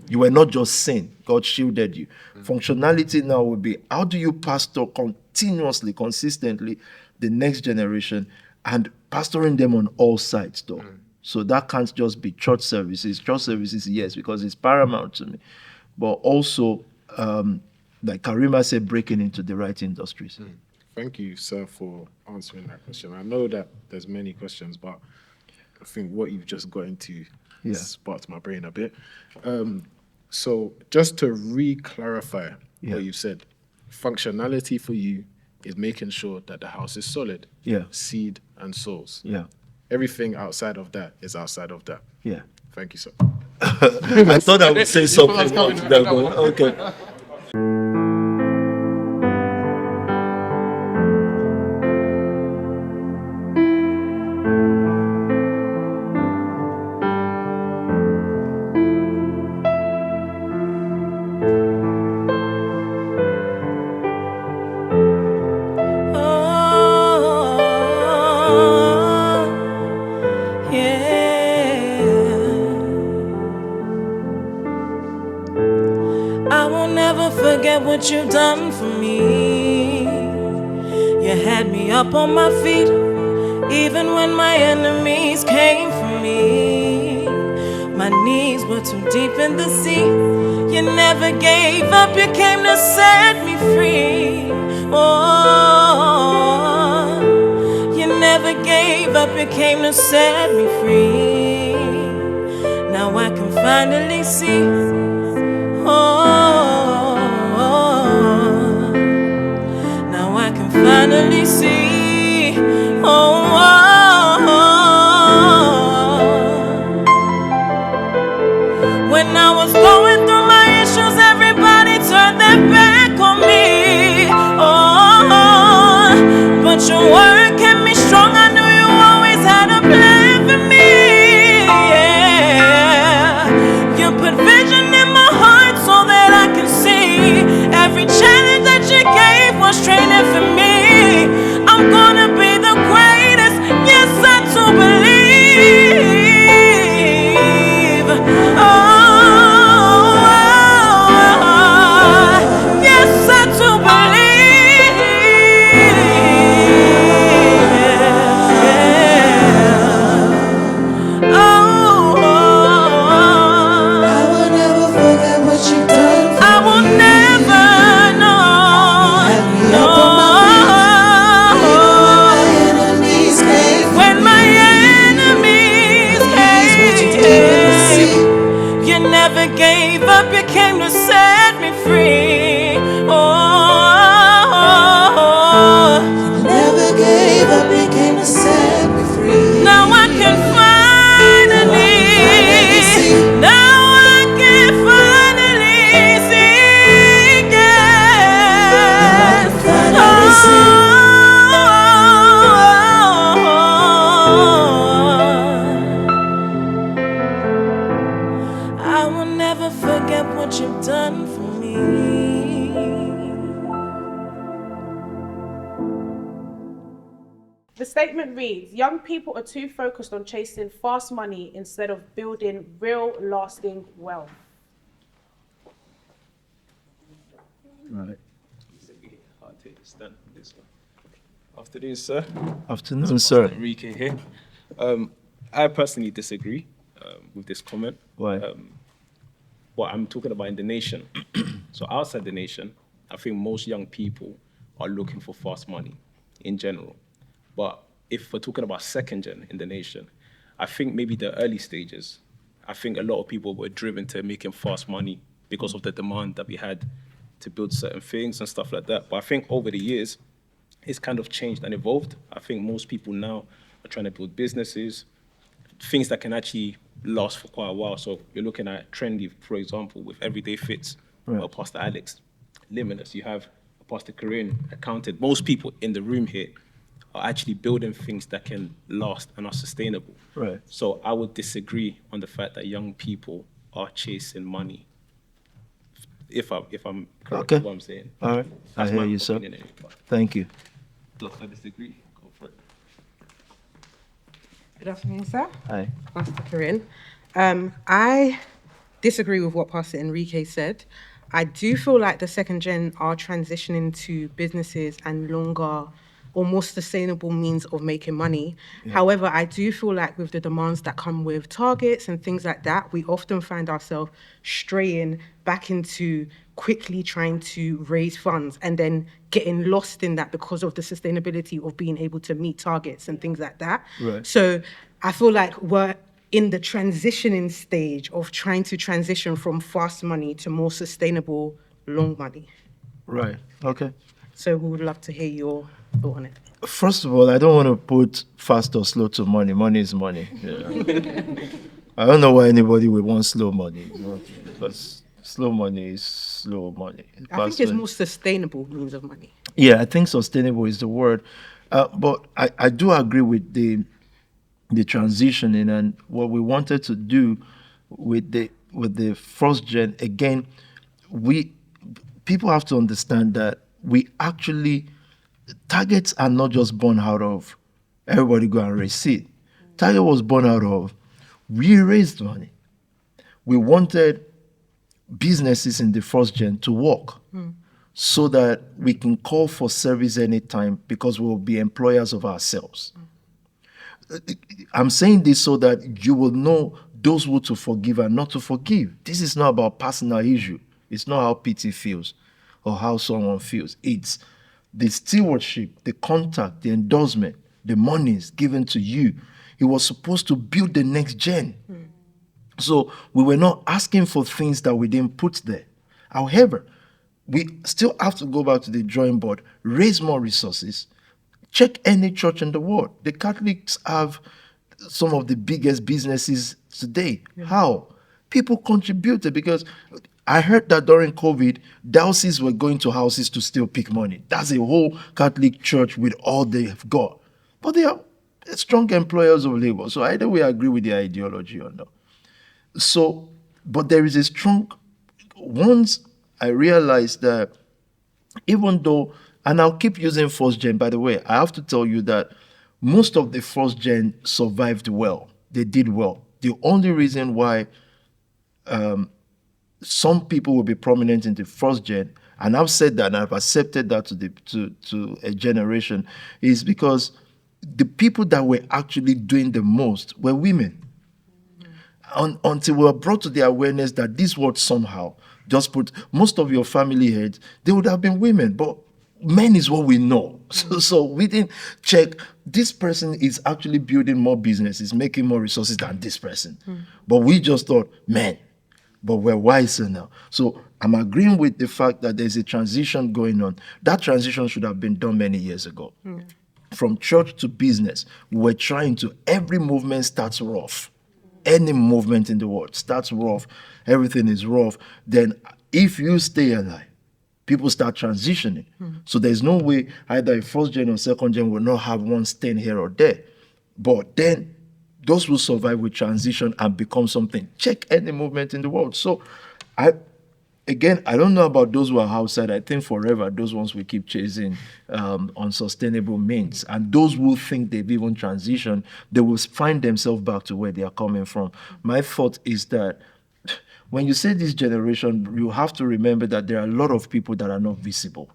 You were not just seen. God shielded you. Functionality now would be, how do you pastor continuously, consistently the next generation, and pastoring them on all sides, though? So that can't just be church services. Church services, yes, because it's paramount to me. But also, like Karima said, breaking into the right industries. Thank you, sir, for answering that question. I know that there's many questions, but I think what you've just got into sparked my brain a bit. So just to re-clarify what you said, functionality for you is making sure that the house is solid, seed and souls. Everything outside of that is outside of that. Thank you, sir. I thought I would say something. Okay. What you've done for me. You had me up on my feet, even when my enemies came for me. My knees were too deep in the sea. You never gave up, you came to set me free. Oh, you never gave up, you came to set me free. Now I can finally see. Finally see, when I was going through my issues, everybody turned their back on me. But your word kept me strong. I knew you always had a plan for me. You put vision in my heart so that I can see. Every challenge that you gave was training for me. I'm gonna be the greatest, yes, I do believe. never gave up, you came to set me free. You never gave up, you came to set me free. Now I can finally see. Now I can finally see. Yes. I will never forget what you've done for me. The statement reads, young people are too focused on chasing fast money instead of building real lasting wealth. Right. I'll take a stand on this one. Afternoon, sir. Afternoon, sir. Enrique here. I personally disagree with this comment. Why? But I'm talking about in the nation. So outside the nation, I think most young people are looking for fast money in general. But if we're talking about second gen in the nation, I think maybe the early stages, I think a lot of people were driven to making fast money because of the demand that we had to build certain things and stuff like that. But I think over the years, it's kind of changed and evolved. I think most people now are trying to build businesses, things that can actually last for quite a while. So you're looking at Trendy, for example, with Everyday Fits, Right. Pastor Alex, Limitless. You have Pastor Corinne, Accounted. Most people in the room here are actually building things that can last and are sustainable. Right. So I would disagree on the fact that young people are chasing money. If I'm correct Okay. with what I'm saying. All right. I That's hear my you, sir. opinion anyway, but Thank you. look, I disagree. Go for it. Good afternoon, sir. Hi. Pastor Corinne. I disagree with what Pastor Enrique said. I do feel like the second gen are transitioning to businesses and longer or more sustainable means of making money. Yeah. However, I do feel like with the demands that come with targets and things like that, we often find ourselves straying back into quickly trying to raise funds and then getting lost in that because of the sustainability of being able to meet targets and things like that. Right. So I feel like we're in the transitioning stage of trying to transition from fast money to more sustainable long money. Right. Okay. So we would love to hear your thought on it. First of all, I don't want to put fast or slow to money. Money is money. Yeah. I don't know why anybody would want slow money. Because slow money is slow money. I think it's more sustainable means of money. Yeah, I think sustainable is the word. But I do agree with the transitioning and what we wanted to do with the first gen. Again, people have to understand that we actually, targets are not just born out of everybody go and raise seed. Target was born out of, we raised money. We wanted businesses in the first gen to work so that we can call for service anytime because we will be employers of ourselves. I'm saying this so that you will know those who to forgive and not to forgive. This is not about personal issue. It's not how pity feels or how someone feels. It's the stewardship, the contact, the endorsement, the monies given to you. It was supposed to build the next gen. So we were not asking for things that we didn't put there. However, we still have to go back to the drawing board, raise more resources. Check any church in the world. The Catholics have some of the biggest businesses today. Yeah. How? People contributed because I heard that during COVID, dioceses were going to houses to still pick money. That's a whole Catholic church with all they've got. But they are strong employers of labor. So either we agree with the ideology or not. So, but there is a strong, once I realized that even though, and I'll keep using first gen, by the way, I have to tell you that most of the first gen survived well. They did well. The only reason why some people will be prominent in the first gen, and I've said that and I've accepted that to a generation, is because the people that were actually doing the most were women. Until we were brought to the awareness that this word somehow just put most of your family heads, they would have been women, but men is what we know. So we didn't check, this person is actually building more businesses, making more resources than this person. But we just thought, men. but we're wiser now. So I'm agreeing with the fact that there's a transition going on. That transition should have been done many years ago. From church to business, we're trying to, every movement starts rough. Any movement in the world starts rough. Everything is rough. Then if you stay alive, people start transitioning. So there's no way either a first gen or second gen will not have one stain here or there. But then those will survive with transition and become something. Check any movement in the world. So I don't know about those who are outside. I think forever those ones will keep chasing unsustainable means. And those who think they've even transitioned, they will find themselves back to where they are coming from. My thought is that when you say this generation, you have to remember that there are a lot of people that are not visible.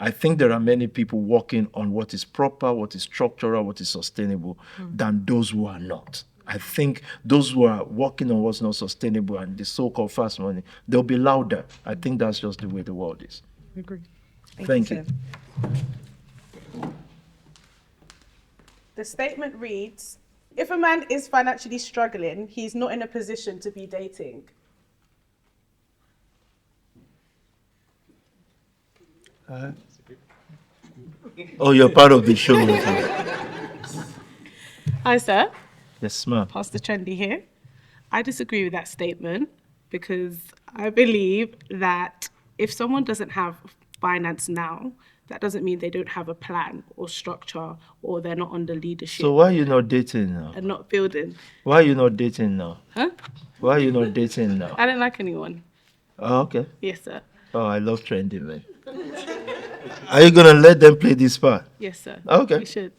I think there are many people working on what is proper, what is structural, what is sustainable, than those who are not. I think those who are working on what's not sustainable and the so-called fast money, they'll be louder. I think that's just the way the world is. I agree. Thank you. The statement reads, if a man is financially struggling, he's not in a position to be dating. Oh, you're part of the show. Hi, sir. Yes, ma'am. Pastor Trendy here. I disagree with that statement because I believe that if someone doesn't have finance now, that doesn't mean they don't have a plan or structure or they're not under leadership. So why are you not dating now? And not building. Why are you not dating now? Huh? Why are you not dating now? I don't like anyone. Oh, okay. Yes, sir. Oh, I love Trendy, man. Are you going to let them play this part? Yes, sir. Okay. We should.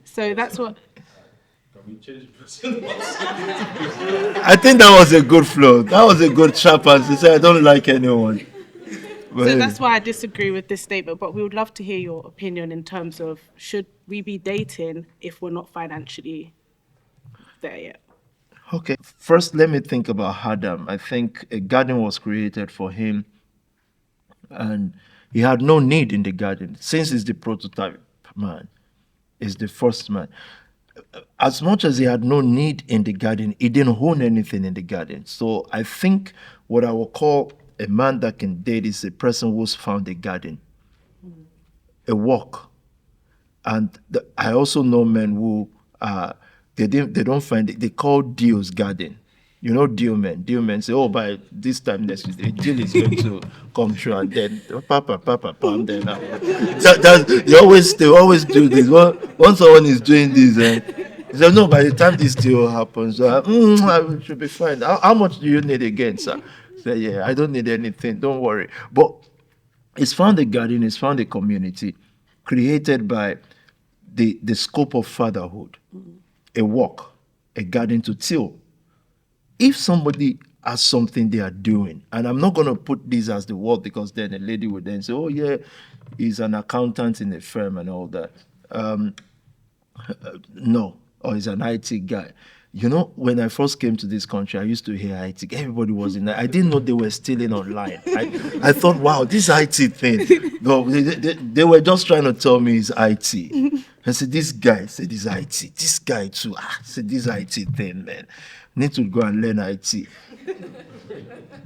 So that's what... I think that was a good flow. That was a good sharp answer. Say, I don't like anyone. So that's why I disagree with this statement, but we would love to hear your opinion in terms of should we be dating if we're not financially there yet? Okay, first let me think about Adam. I think a garden was created for him and he had no need in the garden. Since he's the prototype man, he's the first man. As much as he had no need in the garden, he didn't own anything in the garden. So I think what I will call a man that can date is a person who's found a garden, a walk. And I also know men who they don't find it. They call deals garden. You know, deal men. Deal men say, "Oh, by this time next week, the deal is going to come true," and then pam. Then they always do this. Once someone is doing this, they say, "No, by the time this deal happens, I should be fine." How much do you need again, sir? Say, "Yeah, I don't need anything. Don't worry." But it's found a garden. It's found a community created by the scope of fatherhood, a walk, a garden to till. If somebody has something they are doing, and I'm not going to put this as the word because then a lady would then say, "Oh yeah, he's an accountant in a firm and all that." No, or he's an IT guy. You know, when I first came to this country, I used to hear IT. Everybody was in there. I didn't know they were stealing online. I thought, wow, this IT thing. No, they were just trying to tell me it's IT. I said, this guy said it's IT. This guy too. I said, this IT thing, man. Need to go and learn IT.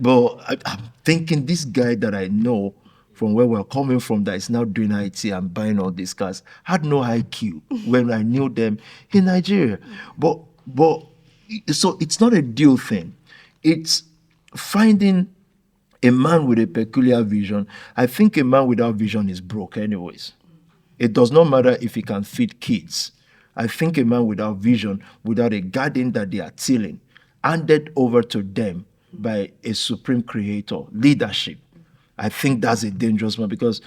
But I'm thinking this guy that I know from where we're coming from that is now doing IT and buying all these cars had no IQ when I knew them in Nigeria. But so it's not a deal thing. It's finding a man with a peculiar vision. I think a man without vision is broke anyways. It does not matter if he can feed kids. I think a man without vision, without a garden that they are tilling, handed over to them by a supreme creator, leadership, I think that's a dangerous man because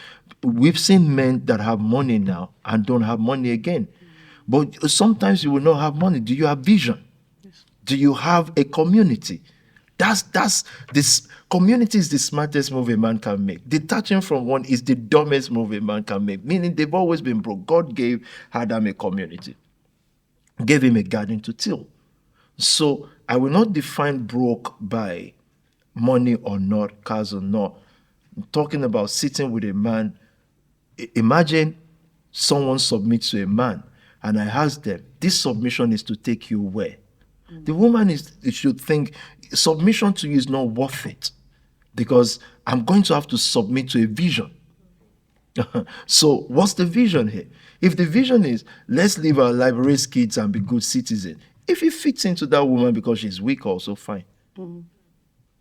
we've seen men that have money now and don't have money again. But sometimes you will not have money. Do you have vision? Yes. Do you have a community? That's this community is the smartest move a man can make. Detaching from one is the dumbest move a man can make. Meaning they've always been broke. God gave Adam a community, gave him a garden to till. So I will not define broke by money or not, cars or not. I'm talking about sitting with a man. Imagine someone submits to a man, and I ask them, this submission is to take you where? The woman should think, submission to you is not worth it because I'm going to have to submit to a vision. So what's the vision here? If the vision is, let's live our life, raise kids and be good citizens, if it fits into that woman because she's weak also, fine.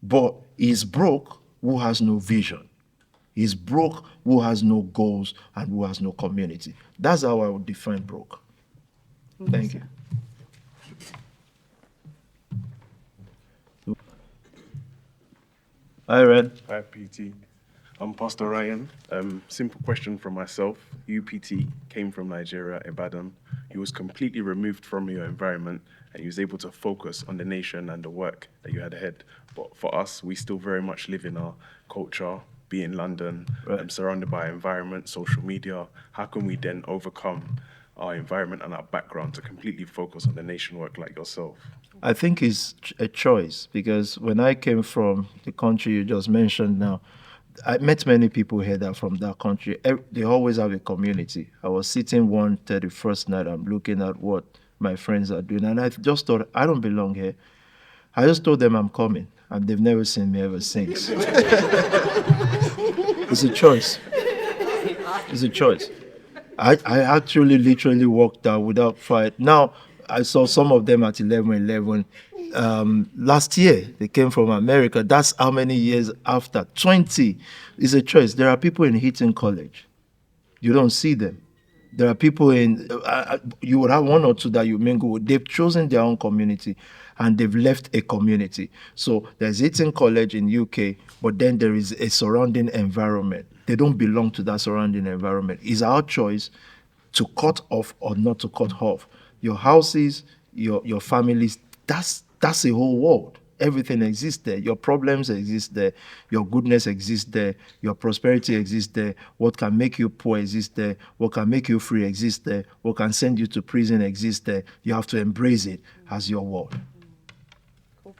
But he's broke who has no vision. He's broke who has no goals and who has no community. That's how I would define broke. Thank you. Hi, Red. Hi, PT. I'm Pastor Ryan. Simple question from myself. UPT came from Nigeria, Ibadan. You was completely removed from your environment and you was able to focus on the nation and the work that you had ahead. But for us, we still very much live in our culture, be in London, surrounded by environment, social media. How can we then overcome our environment and our background to completely focus on the nation work like yourself? I think it's a choice because when I came from the country you just mentioned now, I met many people here that from that country. They always have a community. I was sitting one 31st night, I'm looking at what my friends are doing, and I just thought, I don't belong here. I just told them I'm coming, and they've never seen me ever since. It's a choice. It's a choice. I actually literally walked out without fight. Now, I saw some of them at 11:11. Last year, they came from America. That's how many years after? 20. It's a choice. There are people in Heaton College. You don't see them. There are people in, you would have one or two that you mingle with. They've chosen their own community and they've left a community. So there's Heaton College in UK, but then there is a surrounding environment. They don't belong to that surrounding environment. It's our choice to cut off or not to cut off. Your houses, your families, that's a whole world. Everything exists there. Your problems exist there. Your goodness exists there. Your prosperity exists there. What can make you poor exists there. What can make you free exists there. What can send you to prison exists there. You have to embrace it as your world. Cool.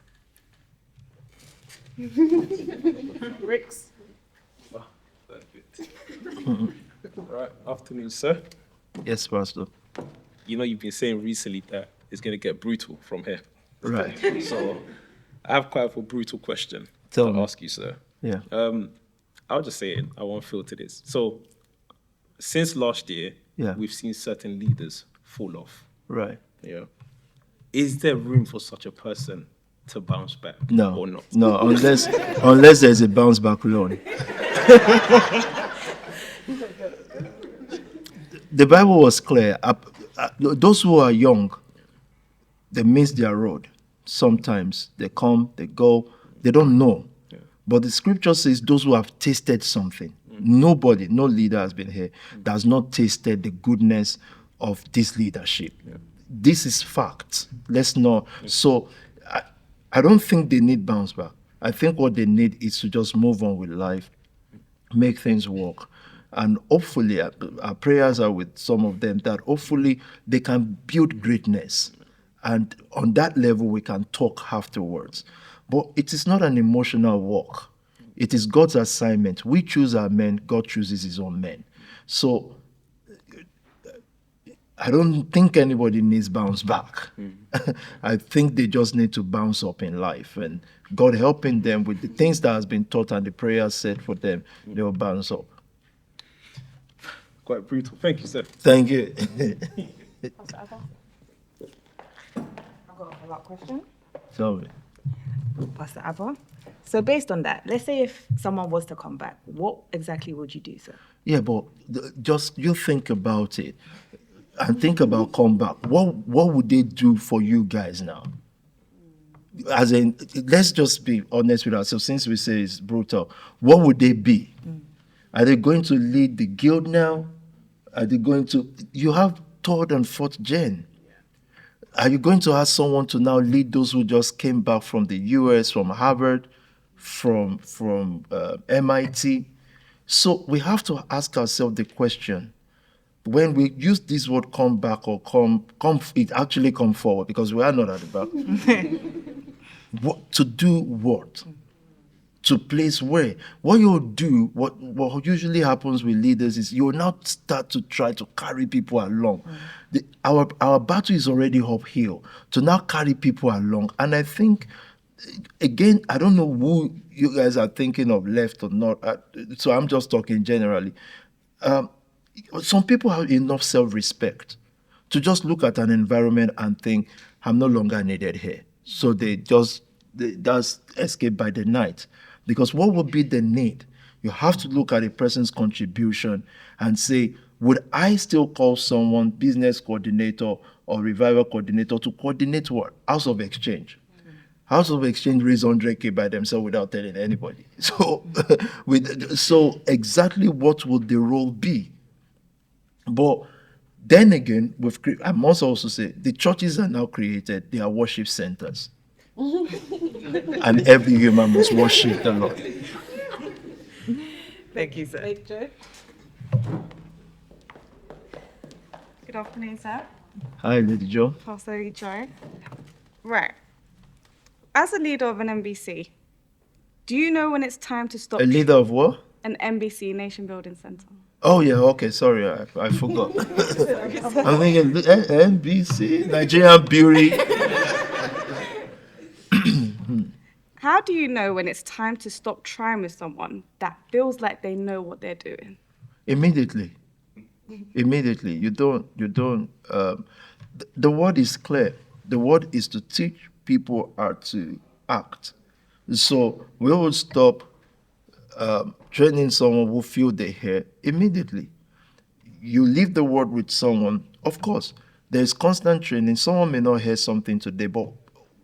Ricks. Oh, all right, afternoon, sir. Yes, Pastor. You know, you've been saying recently that it's going to get brutal from here. Right. So I have quite a brutal question to ask you, sir. Yeah. I'll just say it. I won't filter this. So since last year, we've seen certain leaders fall off. Right. Yeah. Is there room for such a person to bounce back or not? No, unless there's a bounce back loan. The Bible was clear. Those who are young, they miss their road. Sometimes they come, they go, they don't know. Yeah. But the scripture says those who have tasted something. Nobody, no leader has been here that has not tasted the goodness of this leadership. Yeah. This is fact. Let's not. Yeah. So I don't think they need bounce back. I think what they need is to just move on with life, make things work. And hopefully, our prayers are with some of them that hopefully they can build greatness. And on that level, we can talk afterwards. But it is not an emotional walk. It is God's assignment. We choose our men. God chooses his own men. So I don't think anybody needs bounce back. I think they just need to bounce up in life. And God helping them with the things that has been taught and the prayers said for them, they'll bounce up. Quite brutal. Thank you, sir. Thank you. I've got a follow-up question. Tell me. Pastor Abba. So based on that, let's say if someone was to come back, what exactly would you do, sir? Yeah, but just you think about it and think about comeback. What would they do for you guys now? As in, let's just be honest with ourselves. Since we say it's brutal, what would they be? Are they going to lead the guild now? Are they going to? You have third and fourth gen. Are you going to ask someone to now lead those who just came back from the US, from Harvard, from MIT? So we have to ask ourselves the question, when we use this word come back or come, it actually come forward because we are not at the back. What, to do what? To place where? What you'll do, what usually happens with leaders is you'll now start to try to carry people along. Our battle is already uphill to now carry people along. And I think again, I don't know who you guys are thinking of, left or not. So I'm just talking generally. Some people have enough self-respect to just look at an environment and think, I'm no longer needed here. So they just escape by the night. Because what would be the need? You have to look at a person's contribution and say, would I still call someone business coordinator or revival coordinator to coordinate what? House of Exchange. House of Exchange raised 100K by themselves without telling anybody. So, so exactly what would the role be? But then again, I must also say, the churches are now created, they are worship centers. And every human must worship the Lord. Thank you, sir. Joe. Good afternoon, sir. Hi, Lady Joe. Pastor Joe. Right. As a leader of an MBC, do you know when it's time to stop? A leader of what? An MBC, Nation Building Center. Oh, yeah, okay, sorry, I forgot. I'm thinking NBC, Nigerian Beauty. How do you know when it's time to stop trying with someone that feels like they know what they're doing? Immediately. Immediately. You don't, the word is clear. The word is to teach people how to act. So we will stop training someone who feel they hear immediately. You leave the word with someone, of course, there's constant training. Someone may not hear something today, but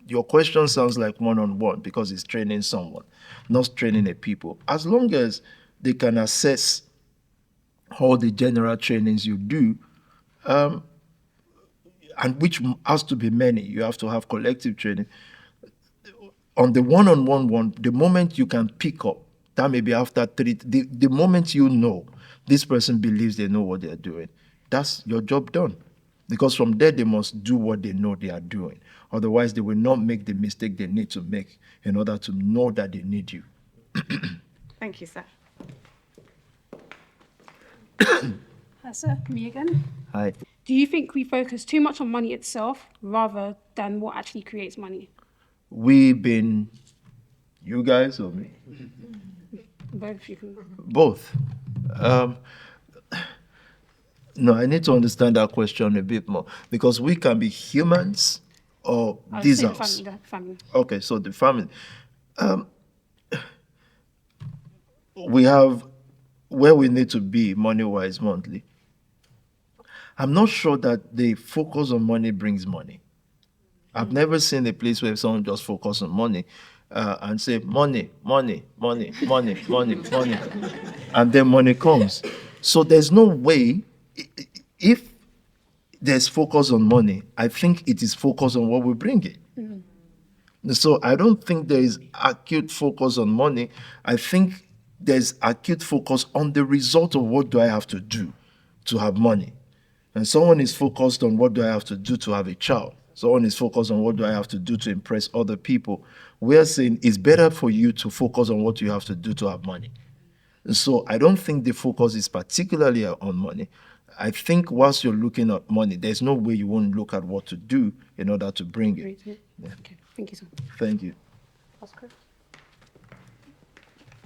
your question sounds like one-on-one because it's training someone, not training a people. As long as they can assess all the general trainings you do, and which has to be many, you have to have collective training. On the one-on-one one, the moment you can pick up, that may be after the moment you know this person believes they know what they're doing, that's your job done. Because from there, they must do what they know they are doing. Otherwise, they will not make the mistake they need to make in order to know that they need you. Thank you, sir. Hi, sir. Me again. Hi. Do you think we focus too much on money itself rather than what actually creates money? We've been, you guys or me? Both, you can. Both. No, I need to understand that question a bit more because we can be humans or these are family. Okay, so the family. We have where we need to be money-wise monthly. I'm not sure that the focus on money brings money. I've never seen a place where someone just focus on money and say money, money, money, money, money, money, and then money comes. So there's no way. If there's focus on money, I think it is focus on what we bring in. Mm-hmm. So I don't think there is acute focus on money. I think there's acute focus on the result of what do I have to do to have money. And someone is focused on what do I have to do to have a child. Someone is focused on what do I have to do to impress other people. We are saying it's better for you to focus on what you have to do to have money. So I don't think the focus is particularly on money. I think whilst you're looking at money, there's no way you won't look at what to do in order to bring it. Yeah. Okay. Thank you, sir. Thank you. Oscar.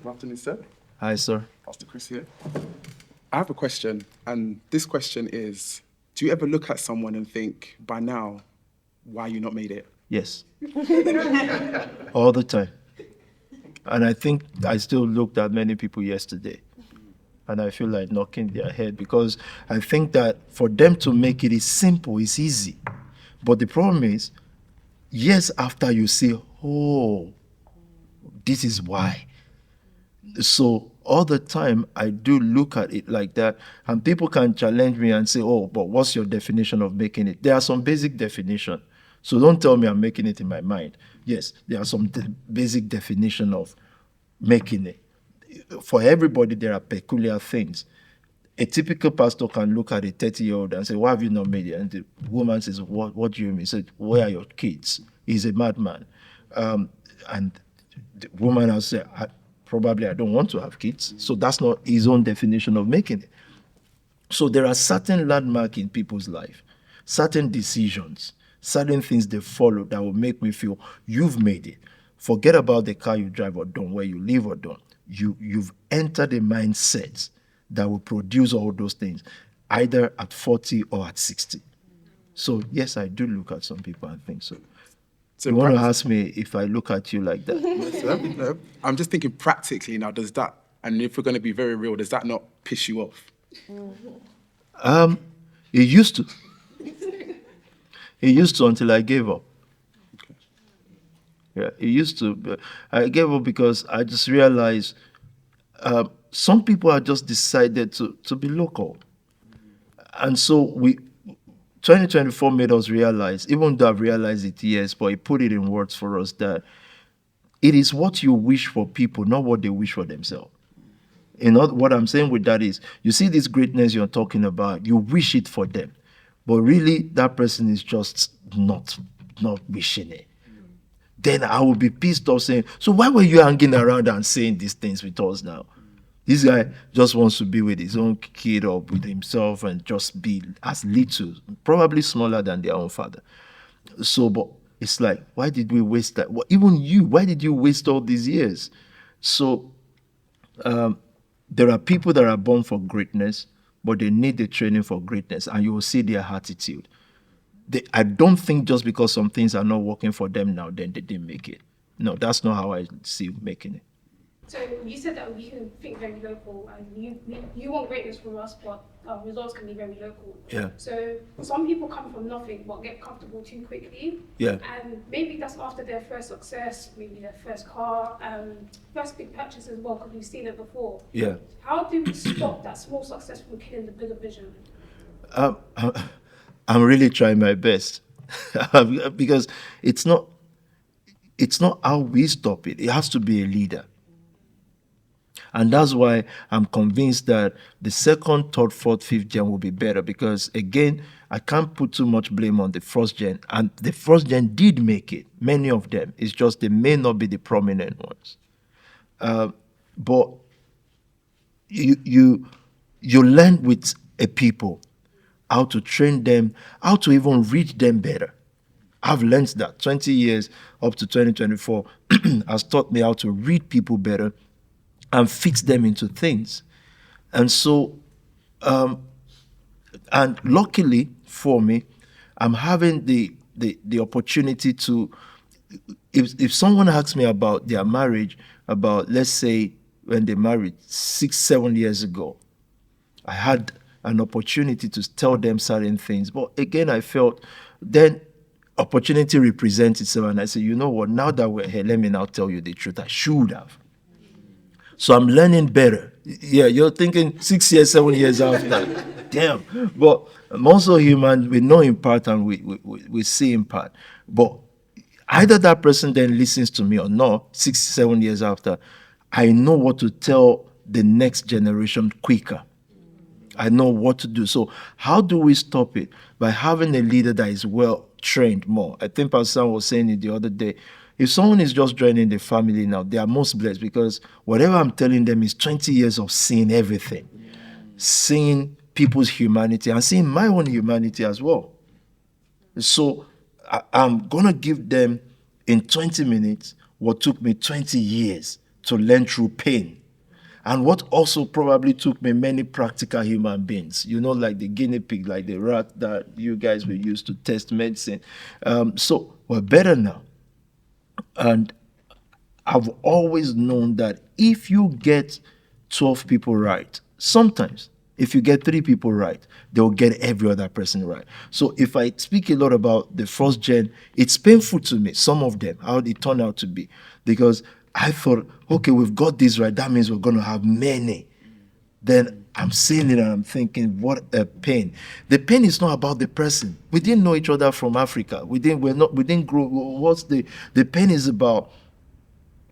Good afternoon, sir. Hi, sir. Pastor Chris here. I have a question, and this question is, do you ever look at someone and think, by now, why you not made it? Yes. All the time. And I think I still looked at many people yesterday. And I feel like knocking their head because I think that for them to make it is simple, it's easy. But the problem is, years after you say, oh, this is why. So all the time I do look at it like that, and people can challenge me and say, oh, but what's your definition of making it? There are some basic definition. So don't tell me I'm making it in my mind. Yes, there are some basic definition of making it. For everybody, there are peculiar things. A typical pastor can look at a 30-year-old and say, why have you not made it? And the woman says, what do you mean? He said, where are your kids? He's a madman. And the woman has said, probably I don't want to have kids. So that's not his own definition of making it. So there are certain landmarks in people's life, certain decisions, certain things they follow that will make me feel you've made it. Forget about the car you drive or don't, where you live or don't. You've entered a mindset that will produce all those things, either at 40 or at 60. So yes, I do look at some people and think so. So you want to ask me if I look at you like that? No, I'm just thinking practically now, does that, and if we're going to be very real, does that not piss you off? It used to. It used to until I gave up. Yeah, it used to. But I gave up because I just realized some people have just decided to be local. And so 2024 made us realize, even though I've realized it, yes, but it put it in words for us that it is what you wish for people, not what they wish for themselves. You know, what I'm saying with that is, you see this greatness you're talking about, you wish it for them. But really, that person is just not wishing it. Then I will be pissed off saying, so why were you hanging around and saying these things with us now? This guy just wants to be with his own kid or with himself and just be as little, probably smaller than their own father. So, but it's like, why did we waste that? Well, even you, why did you waste all these years? So, there are people that are born for greatness, but they need the training for greatness, and you will see their attitude. I don't think just because some things are not working for them now, then they didn't make it. No, that's not how I see making it. So you said that we can think very local, and you want greatness from us, but our results can be very local. Yeah. So some people come from nothing but get comfortable too quickly. Yeah. And maybe that's after their first success, maybe their first car, first big purchase as well, because we've seen it before. Yeah. How do we stop that small success from killing the bigger vision? I'm really trying my best because it's not how we stop it. It has to be a leader. And that's why I'm convinced that the second, third, fourth, fifth gen will be better, because again, I can't put too much blame on the first gen. And the first gen did make it, many of them. It's just they may not be the prominent ones. But you learn with a people how to train them, how to even reach them better. I've learned that 20 years up to 2024 has taught me how to read people better and fix them into things. And so, and luckily for me, I'm having the opportunity to, if someone asks me about their marriage, about, let's say, when they married 6-7 years ago, I had an opportunity to tell them certain things. But again, I felt then opportunity represents itself. And I said, you know what, now that we're here, let me now tell you the truth. I should have. So I'm learning better. Yeah, you're thinking 6 years, 7 years after. Damn. But I'm also human. We know in part and we see in part. But either that person then listens to me or not, 6-7 years after, I know what to tell the next generation quicker. I know what to do. So how do we stop it? By having a leader that is well trained more. I think Pastor Sam was saying it the other day. If someone is just joining the family now, they are most blessed, because whatever I'm telling them is 20 years of seeing everything. Seeing people's humanity and seeing my own humanity as well. So I'm going to give them in 20 minutes what took me 20 years to learn through pain. And what also probably took me many practical human beings, you know, like the guinea pig, like the rat that you guys will use to test medicine. So we're better now. And I've always known that if you get 12 people right, sometimes if you get 3 people right, they'll get every other person right. So if I speak a lot about the first gen, it's painful to me, some of them, how they turn out to be, because I thought, okay, we've got this right, that means we're going to have many. Then I'm seeing it and I'm thinking, what a pain. The pain is not about the person. We didn't know each other from Africa. We didn't grow. What's the pain is about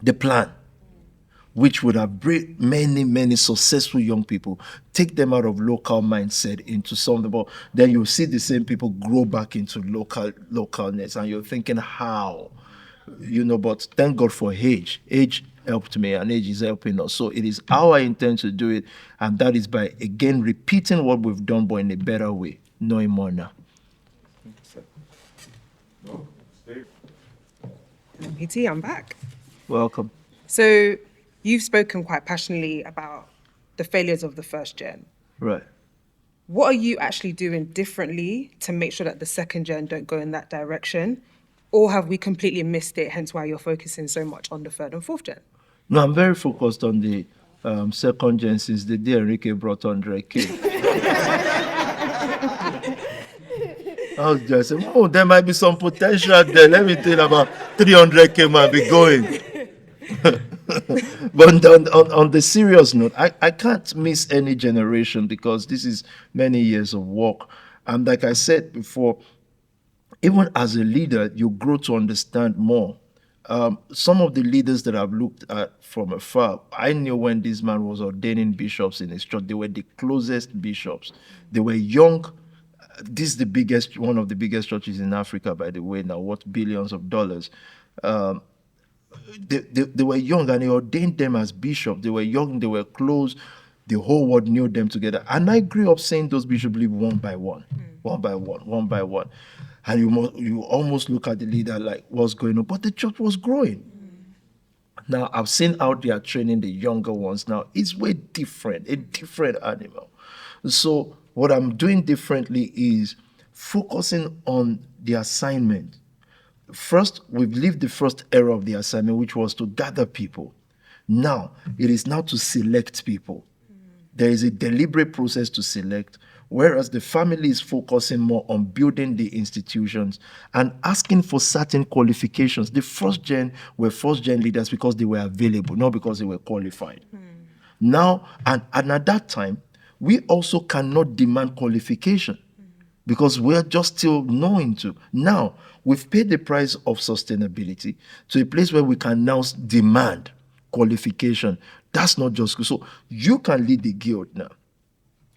the plan, which would have bring many successful young people, take them out of local mindset into something. But then you see the same people grow back into localness, and you're thinking, how? You know, but thank God for age. Age helped me, and age is helping us. So it is how I intend to do it, and that is by, again, repeating what we've done, but in a better way, knowing more now. PT, I'm back. Welcome. So you've spoken quite passionately about the failures of the first gen. Right. What are you actually doing differently to make sure that the second gen don't go in that direction? Or have we completely missed it, hence why you're focusing so much on the third and fourth gen? No, I'm very focused on the second gen since the day Enrique brought 100K. I was just saying, oh, there might be some potential there. Let me think about 300K might be going. But on the serious note, I can't miss any generation because this is many years of work. And like I said before, even as a leader, you grow to understand more. Some of the leaders that I've looked at from afar, I knew when this man was ordaining bishops in his church, they were the closest bishops. They were young. This is the biggest, one of the biggest churches in Africa, by the way, now worth billions of dollars. They were young and he ordained them as bishops. They were young, they were close. The whole world knew them together. And I grew up seeing those bishops live one by one, one by one, one by one. And you almost look at the leader like, what's going on? But the church was growing. Now, I've seen how they are training the younger ones now. It's way different, a different animal. So what I'm doing differently is focusing on the assignment. First, we've lived the first era of the assignment, which was to gather people. Now, it is now to select people. There is a deliberate process to select, whereas the family is focusing more on building the institutions and asking for certain qualifications. The first gen were first gen leaders because they were available, not because they were qualified. Now, and at that time, we also cannot demand qualification because we're just still knowing to. Now, we've paid the price of sustainability to a place where we can now demand qualification. That's not just good. So you can lead the guild now.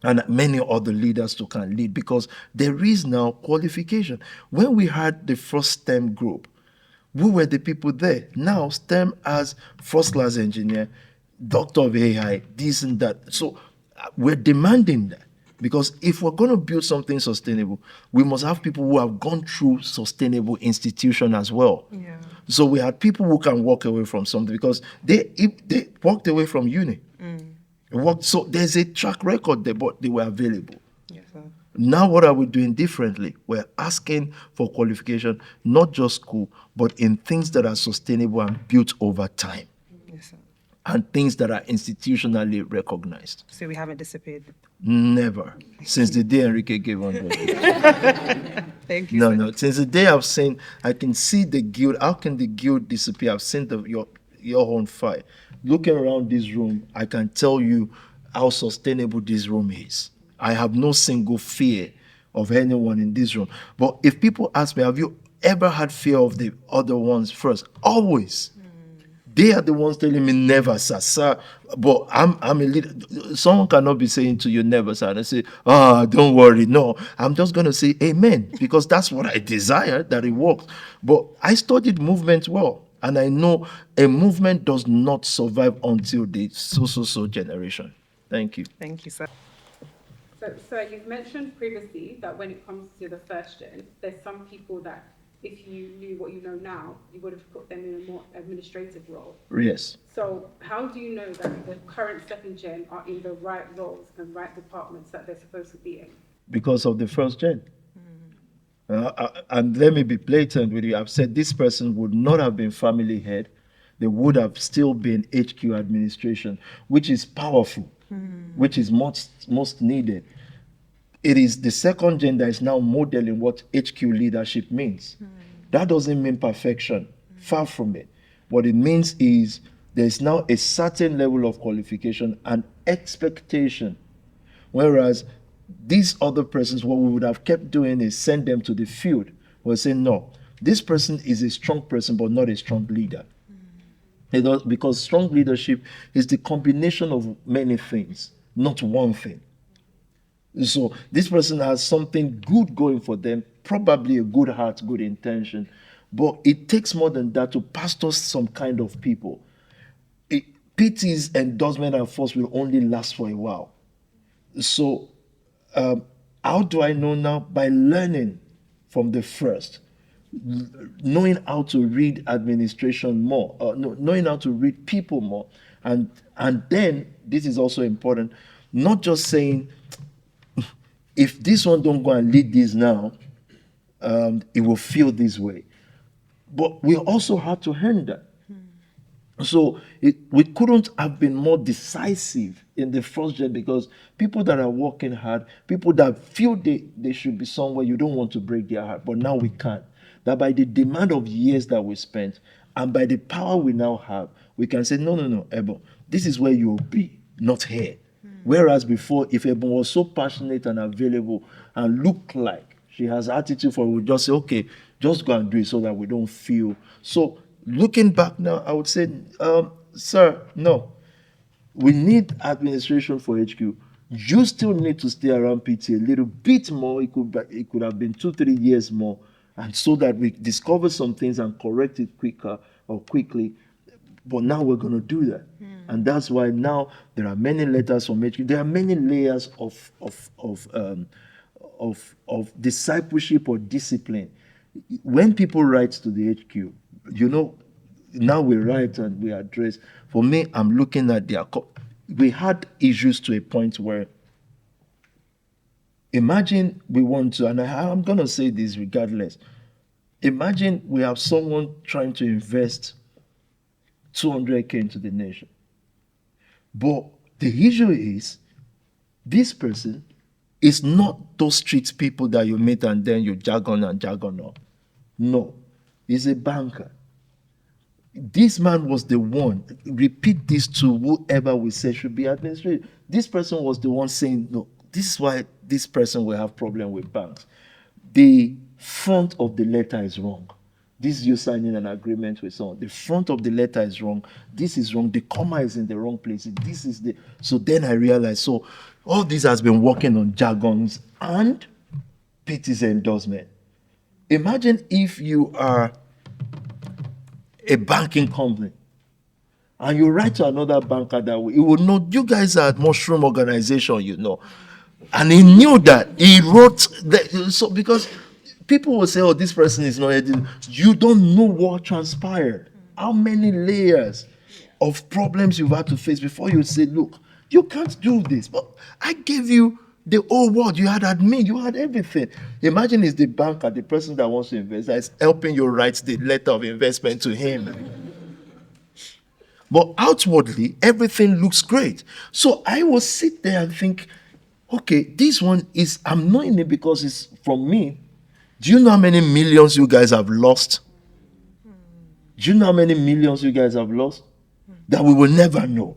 And many other leaders too can lead because there is now qualification. When we had the first STEM group, we were the people there. Now STEM as first class engineer, doctor of AI, this and that. So we're demanding that because if we're going to build something sustainable, we must have people who have gone through sustainable institution as well. Yeah. So we had people who can walk away from something because they walked away from uni. So there's a track record there, but they were available. Yes, sir. Now what are we doing differently? We're asking for qualification, not just school, but in things that are sustainable and built over time. Yes, sir. And things that are institutionally recognized. So we haven't disappeared? Never. Since the day Enrique gave 100. Thank you. No. Since the day I've seen, I can see the guild. How can the guild disappear? I've seen your own fire. Looking around this room, I can tell you how sustainable this room is. I have no single fear of anyone in this room. But if people ask me, have you ever had fear of the other ones first? Always. They are the ones telling me never, sir. But I'm a leader. Someone cannot be saying to you never, sir, and say, don't worry. No, I'm just going to say amen because that's what I desire, that it works. But I studied movement well. And I know a movement does not survive until the so generation. Thank you. Thank you, sir. So, sir, you've mentioned previously that when it comes to the first gen, there's some people that if you knew what you know now, you would have put them in a more administrative role. Yes. So how do you know that the current second gen are in the right roles and right departments that they're supposed to be in? Because of the first gen. And let me be blatant with you. I've said this person would not have been family head. They would have still been HQ administration, which is powerful, which is most needed. It is the second gen that is now modeling what HQ leadership means. That doesn't mean perfection, far from it. What it means is there's now a certain level of qualification and expectation, whereas these other persons, what we would have kept doing is send them to the field. We're saying, no, this person is a strong person, but not a strong leader. Because strong leadership is the combination of many things, not one thing. So this person has something good going for them, probably a good heart, good intention, but it takes more than that to pastor some kind of people. PT's endorsement and force will only last for a while. So how do I know now? By learning from the first. knowing how to read administration more, knowing how to read people more. And then, this is also important, not just saying, if this one don't go and lead this now, it will feel this way. But we also have to earn that. So we couldn't have been more decisive in the first gen, because people that are working hard, people that feel they should be somewhere, you don't want to break their heart. But now we can't. That by the demand of years that we spent, and by the power we now have, we can say, no, Ebon, this is where you'll be, not here. Whereas before, if Ebon was so passionate and available and looked like she has attitude for it, we just say, okay, just go and do it so that we don't feel. So looking back now, I would say, sir, no. We need administration for HQ. You still need to stay around PT a little bit more. It could have been 2-3 years more, and so that we discover some things and correct it quicker or quickly. But now we're going to do that. And that's why now there are many letters from HQ. There are many layers of discipleship or discipline. When people write to the HQ, you know, now we write and we address. For me, I'm looking at we had issues to a point where, imagine we want to, and I'm going to say this regardless, imagine we have someone trying to invest 200K into the nation. But the issue is, this person is not those street people that you meet and then you jargon on. No, he's a banker. This man was the one, repeat this to whoever we say should be administrated. This person was the one saying, no, this is why this person will have problem with banks. The front of the letter is wrong. This is you signing an agreement with someone. The front of the letter is wrong. This is wrong. The comma is in the wrong place. This is the. So then I realized, so all this has been working on jargons and PT's endorsement. Imagine if you are a banking company and you write to another banker that way, he would know you guys are mushroom organization, you know. And he knew that. He wrote that. So because people will say, oh, this person is not editing. You don't know what transpired. How many layers of problems you've had to face before you say, look, you can't do this. But I gave you the whole world. You had admin, you had everything. Imagine it's the banker, the person that wants to invest, that is helping you write the letter of investment to him. But outwardly, everything looks great. So I will sit there and think, okay, this one is, I'm knowing it because it's from me. Do you know how many millions you guys have lost? Do you know how many millions you guys have lost? That we will never know.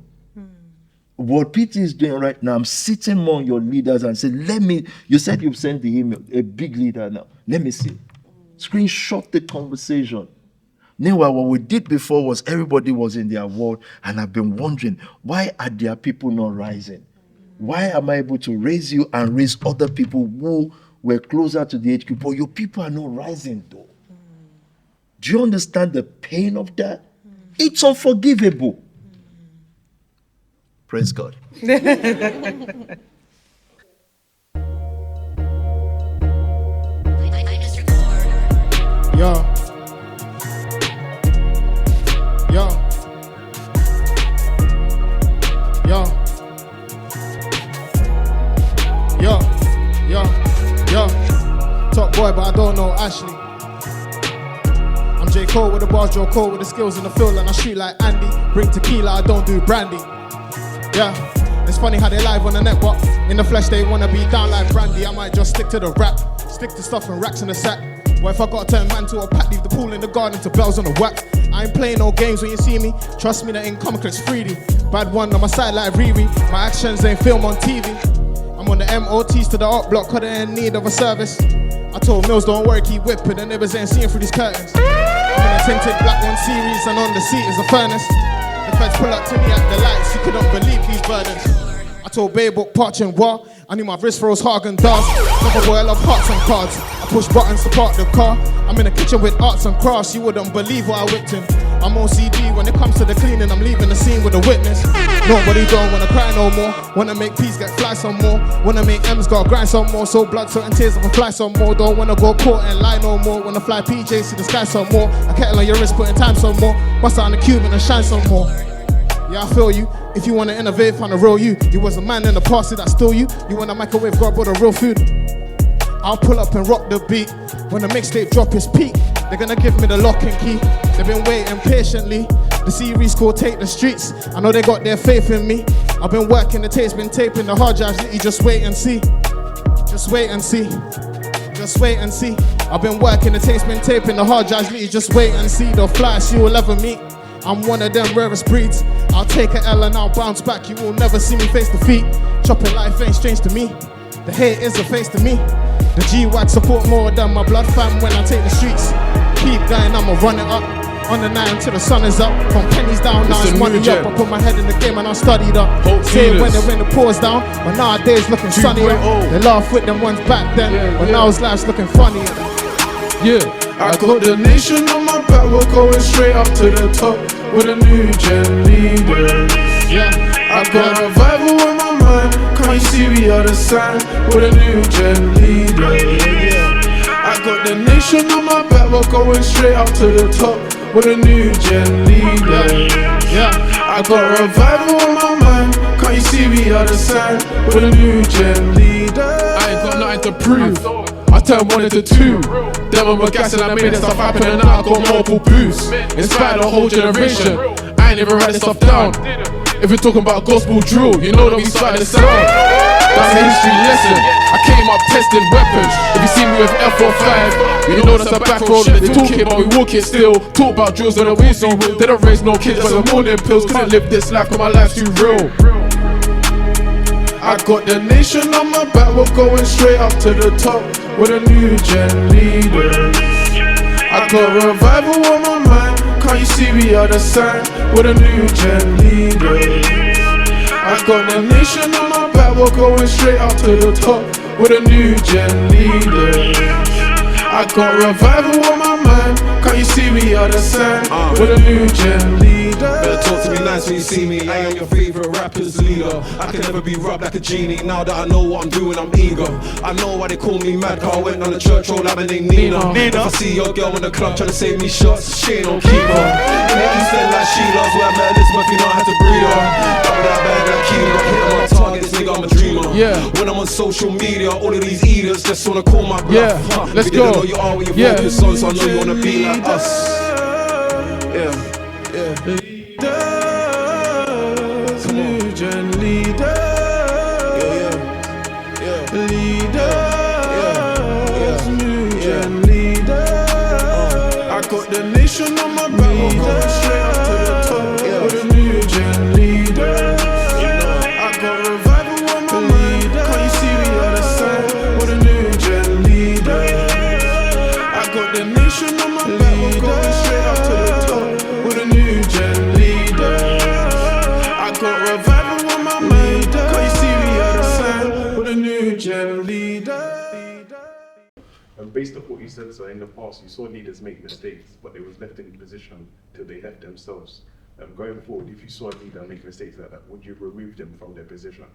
What PT is doing right now, I'm sitting among your leaders and say, you said you've sent the email, a big leader now. Let me see. Screenshot the conversation. Meanwhile, what we did before was everybody was in their world, and I've been wondering, why are their people not rising? Why am I able to raise you and raise other people who were closer to the HQ? But your people are not rising though. Do you understand the pain of that? It's unforgivable. Praise God. Yeah. Top boy, but I don't know Ashley. I'm J. Cole with the bars, Joe Cole with the skills in the field, and I shoot like Andy. Bring tequila, I don't do brandy. Yeah, it's funny how they live on the net, but in the flesh they wanna be down like brandy. I might just stick to the rap, stick to stuff and racks in the sack. What if I gotta turn man to a pat, leave the pool in the garden to bells on the whack? I ain't playing no games when you see me. Trust me, that ain't comic, it's 3D. Bad one on my side like Riri. My actions ain't film on TV. I'm on the MOTs to the art block, cause they're in need of a service. I told Mills, don't worry, keep whipping, the neighbors ain't seeing through these curtains. I'm in a tinted black one series, and on the seat is a furnace. The feds pull up to me at the lights, you couldn't believe these burdens. I told Babe, book Parch and War, I knew my wrist froze Hagen Dazs. Never boy, I love hearts and cards. I push buttons to park the car. I'm in the kitchen with arts and crafts, you wouldn't believe what I whipped him. I'm OCD when it comes to the cleaning, I'm leaving the scene with a witness. Nobody don't wanna cry no more. Wanna make peace get fly some more. Wanna make M's gotta grind some more. So blood, sweat and tears, I'ma fly some more. Don't wanna go court and lie no more. Wanna fly PJs to the sky some more. A kettle on your wrist, putting time some more. Bust out on the Cuban and shine some more. Yeah, I feel you. If you wanna innovate, find a real you. You was a man in the past, did that still you? You want a microwave, God, but a real food. I'll pull up and rock the beat. When the mixtape drop is peak, they're gonna give me the lock and key. They've been waiting patiently. The series called Take the Streets. I know they got their faith in me. I've been working, the tape's been taping. The hard drives, you just wait and see. Just wait and see. Just wait and see. I've been working, the tape's been taping. The hard drives, you just wait and see. The flyest you will ever meet. I'm one of them rarest breeds. I'll take a L and I'll bounce back. You will never see me face defeat. Chopping life ain't strange to me. The hate is a face to me. The G-Wag support more than my blood fam when I take the streets. Keep going, I'ma run it up. On the night until the sun is up. From pennies down, now it's money up. I put my head in the game and I studied up. Say it when they win the pause down. But nowadays looking sunnier. They laugh with them ones back then. But now it's life's looking funnier. Yeah, I got the nation on my back. We're going straight up to the top with a new gen leader. Yeah, I got revival in my mind. Can't you see we are the sign with a new gen leader? I got the nation on my back. We're going straight up to the top with a new gen leader. Yeah, I got revival in my mind. Can't you see we are the sign with a new gen leader? I ain't got nothing to prove. I turned 1 into 2. Then I'm a gas and I made that stuff happen and now I got multiple boosts. Inspired a whole generation. I ain't even write this stuff down. If you're talking about gospel drill, you know that we started the sound. That's a history lesson. I came up testing weapons. If you see me with F45, you know that's a back road. They talk it but we walk it still. Talk about drills on the whistle. They don't raise no kids but the morning pills. Couldn't live this life cause my life's too real. I got the nation on my back, we're going straight up to the top with a new gen leader. I got revival on my mind, can't you see we are the sign with a new gen leader. I got the nation on my back, we're going straight up to the top with a new gen leader. I got revival on my mind, can't you see we are the sign with a new gen leader. Better talk to me nice when you see me. I am your favorite rapper's leader. I can never be rubbed like a genie. Now that I know what I'm doing, I'm eager. I know why they call me mad, cause I went on the church roll like my name Nina. If I see your girl in the club trying to save me shots, she ain't no keeper. In the East End like she loves, where I met Elizabeth, you know I had to breed her. Double that bag like Kilo, hit her on target, this nigga I'm a dreamer. When I'm on social media, all of these eaters just wanna call my bluff. Let's go. Know you are what you focus on, so I know you wanna be like us. Leaders, new gen leader. Leaders, new gen leader. I got the nation on my back, we're going straight up to the top with a new gen leader. I got revival on my mind, can't you see we are the sign with a new gen leader. I got the nation on my back, we're going straight up to the top with a new gen leader. I got revival on my mind, can't you see we are the sign with a new gen leader. And based on what you said, so in the past you saw leaders make mistakes, but they was left in position till they left themselves. Going forward, if you saw a leader make mistakes like that, would you remove them from their position?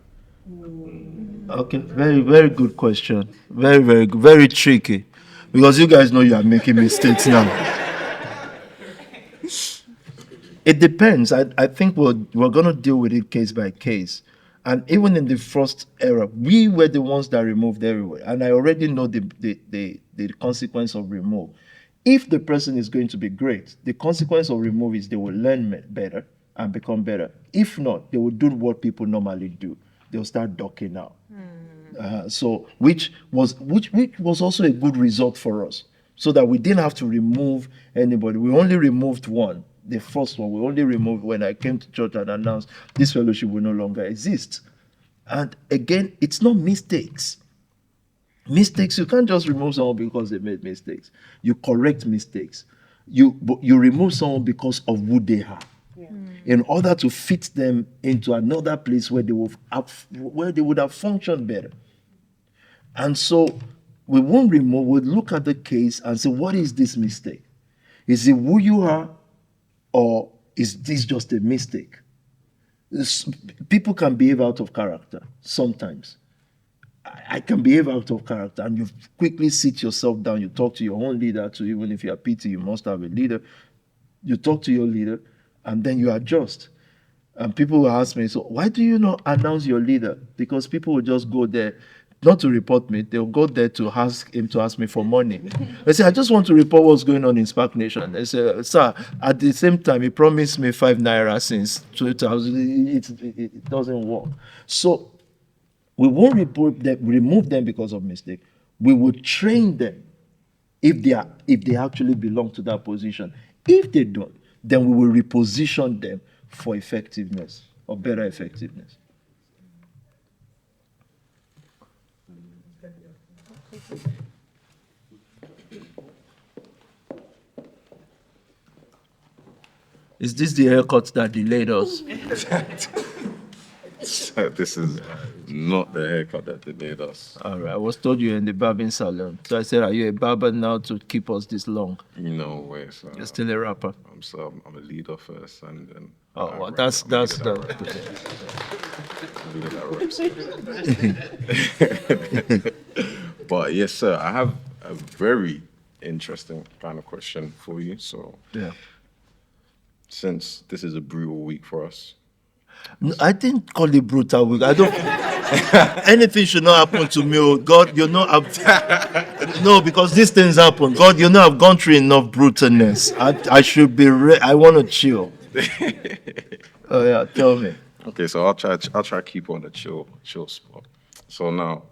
Okay, very, very good question. Very, very good. Very tricky. Because you guys know you are making mistakes now. It depends. I think we're going to deal with it case by case. And even in the first era, we were the ones that removed everywhere. And I already know the consequence of remove. If the person is going to be great, the consequence of remove is they will learn better and become better. If not, they will do what people normally do. They'll start ducking out. Which was also a good result for us, so that we didn't have to remove anybody. We only removed one. The first one we only removed when I came to church and announced this fellowship will no longer exist. And again, it's not mistakes. Mistakes, you can't just remove someone because they made mistakes. You correct mistakes. You remove someone because of who they are, in order to fit them into another place where they would have functioned better. And so we won't remove, we'll look at the case and say, what is this mistake? Is it who you are, or is this just a mistake? People can behave out of character sometimes. I can behave out of character, and you quickly sit yourself down. You talk to your own leader too. Even if you are PT, you must have a leader. You talk to your leader, and then you adjust. And people will ask me, so why do you not announce your leader? Because people will just go there, not to report me. They'll go there to ask him to ask me for money. They say, I just want to report what's going on in Spark Nation. They say, sir, at the same time, he promised me 5 naira since 2000. It doesn't work. So we won't remove them because of mistake. We will train them if they actually belong to that position. If they don't, then we will reposition them for effectiveness or better effectiveness. Is this the haircut that delayed us? This is not the haircut that delayed us. All right, I was told you were in the barbing salon. So I said, are you a barber now to keep us this long? No way, sir. You're still a rapper? I'm a leader first, and then... Oh, well, that's the... But yes, sir, I have a very interesting kind of question for you. So, yeah, since this is a brutal week for us, no, I didn't call it brutal week. I don't. Anything should not happen to me. Oh God, you know, no, because these things happen. God, you know, I've gone through enough brutalness. I should be. I want to chill. Oh yeah, tell me. Okay, so I'll try to keep on the chill spot. So now,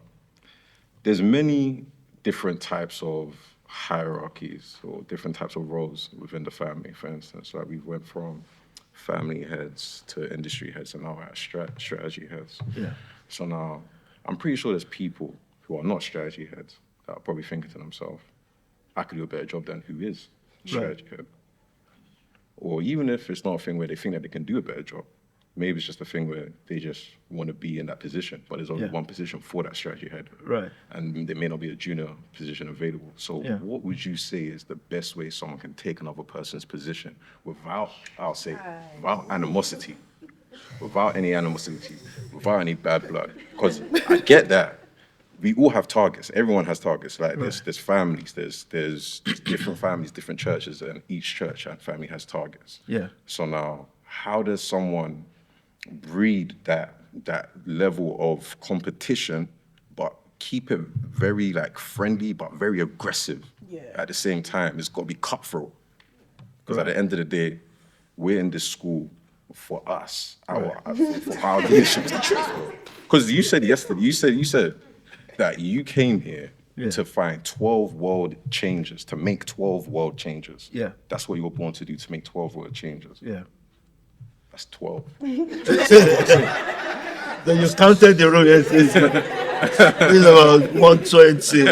there's many different types of hierarchies or different types of roles within the family. For instance, like we went from family heads to industry heads, and now we're at strategy heads. Yeah. So now, I'm pretty sure there's people who are not strategy heads that are probably thinking to themselves, I could do a better job than who is strategy head. Or even if it's not a thing where they think that they can do a better job, maybe it's just a thing where they just want to be in that position, but there's only one position for that strategy head. Right. And there may not be a junior position available. So what would you say is the best way someone can take another person's position without, without animosity, without any animosity, without any bad blood? Because I get that. We all have targets. Everyone has targets. Like there's families, there's different families, different churches, and each church and family has targets. Yeah. So now, how does someone breed that level of competition, but keep it very like friendly, but very aggressive at the same time? It's got to be cutthroat. Because at the end of the day, we're in this school for us, for our leadership. Because you said yesterday, you said that you came here to find 12 world changes, to make 12 world changes. Yeah. That's what you were born to do, to make 12 world changes. Yeah. That's 12. Then you counted the room. It's about 120.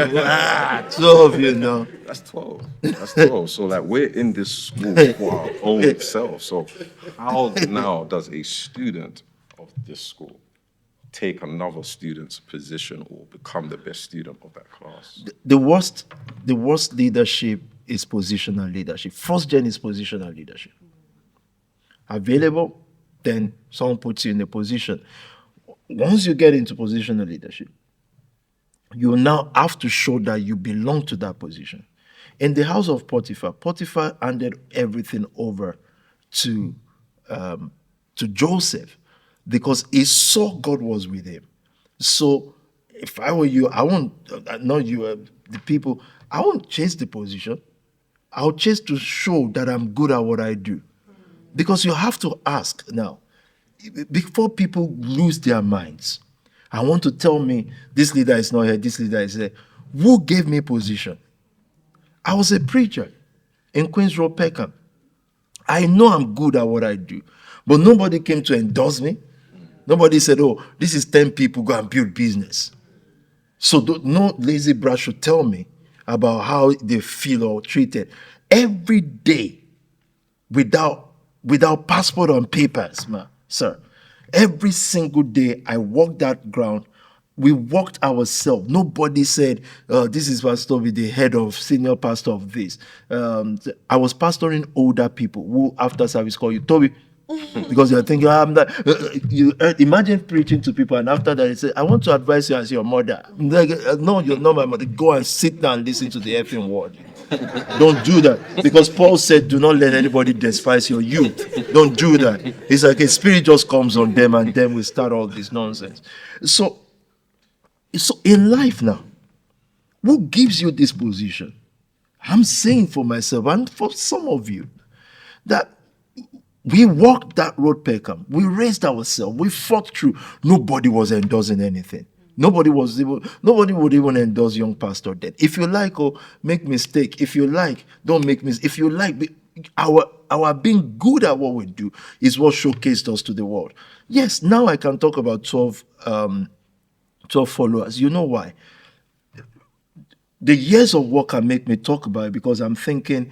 12, you know. That's 12. That's 12. So like we're in this school for our own self. So how now does a student of this school take another student's position or become the best student of that class? The worst leadership is positional leadership. First gen is positional leadership. Available, then someone puts you in a position. Once you get into positional leadership, you now have to show that you belong to that position. In the house of Potiphar handed everything over to Joseph because he saw God was with him. So if I were you, I won't, not you, the people, I won't chase the position. I'll chase to show that I'm good at what I do. Because you have to ask now, before people lose their minds, I want to tell me, this leader is not here, this leader is here. Who gave me position? I was a preacher in Queens Road, Peckham. I know I'm good at what I do, but nobody came to endorse me. Nobody said, oh, this is 10 people, go and build business. So no lazy brush should tell me about how they feel or treated. Every day, without passport on papers, sir. Every single day I walked that ground. We walked ourselves. Nobody said, this is Pastor Tobi, the head of senior pastor of this. I was pastoring older people who after service call you, Tobi, Because you're thinking, imagine preaching to people, and after that, you say, I want to advise you as your mother. Like, no, you're not my mother. Go and sit down and listen to the effing word. Don't do that. Because Paul said, do not let anybody despise your youth. Don't do that. It's like a spirit just comes on them, and then we start all this nonsense. So in life now, who gives you this position? I'm saying for myself and for some of you that we walked that road, Peckham. We raised ourselves. We fought through. Nobody was endorsing anything. Nobody would even endorse young pastor then. If you like, make mistake. If you like, don't make mistake. If you like, our being good at what we do is what showcased us to the world. Yes, now I can talk about 12 followers. You know why? The years of work can make me talk about it because I'm thinking,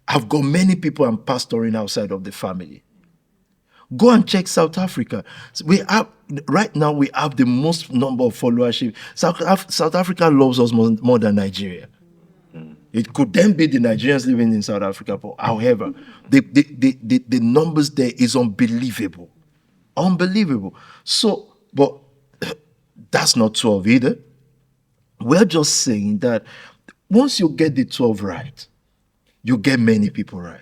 I've got many people I'm pastoring outside of the family. Go and check South Africa. Right now we have the most number of followership. South Africa loves us more than Nigeria. It could then be the Nigerians living in South Africa, but however, the numbers there is unbelievable. Unbelievable. So, but that's not 12 either. We're just saying that once you get the 12 right, you get many people right.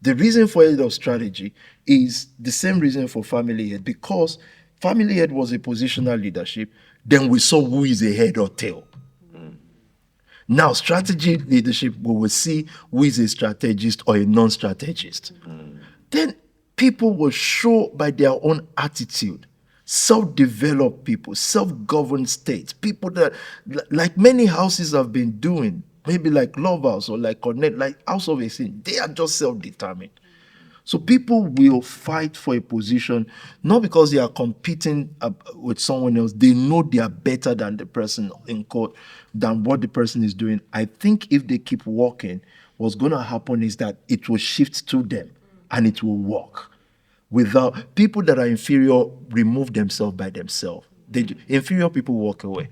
The reason for head of strategy is the same reason for family head, because family head was a positional leadership. Then we saw who is a head or tail. Now, strategy leadership, we will see who is a strategist or a non-strategist. Then people will show by their own attitude. Self-developed people, self-governed states, people that, like many houses have been doing, maybe like Love House or like Connect, like House of a Sin, they are just self-determined. So people will fight for a position, not because they are competing with someone else. They know they are better than the person in court, than what the person is doing. I think if they keep walking, what's going to happen is that it will shift to them and it will work. Without people that are inferior remove themselves by themselves. Inferior people walk away.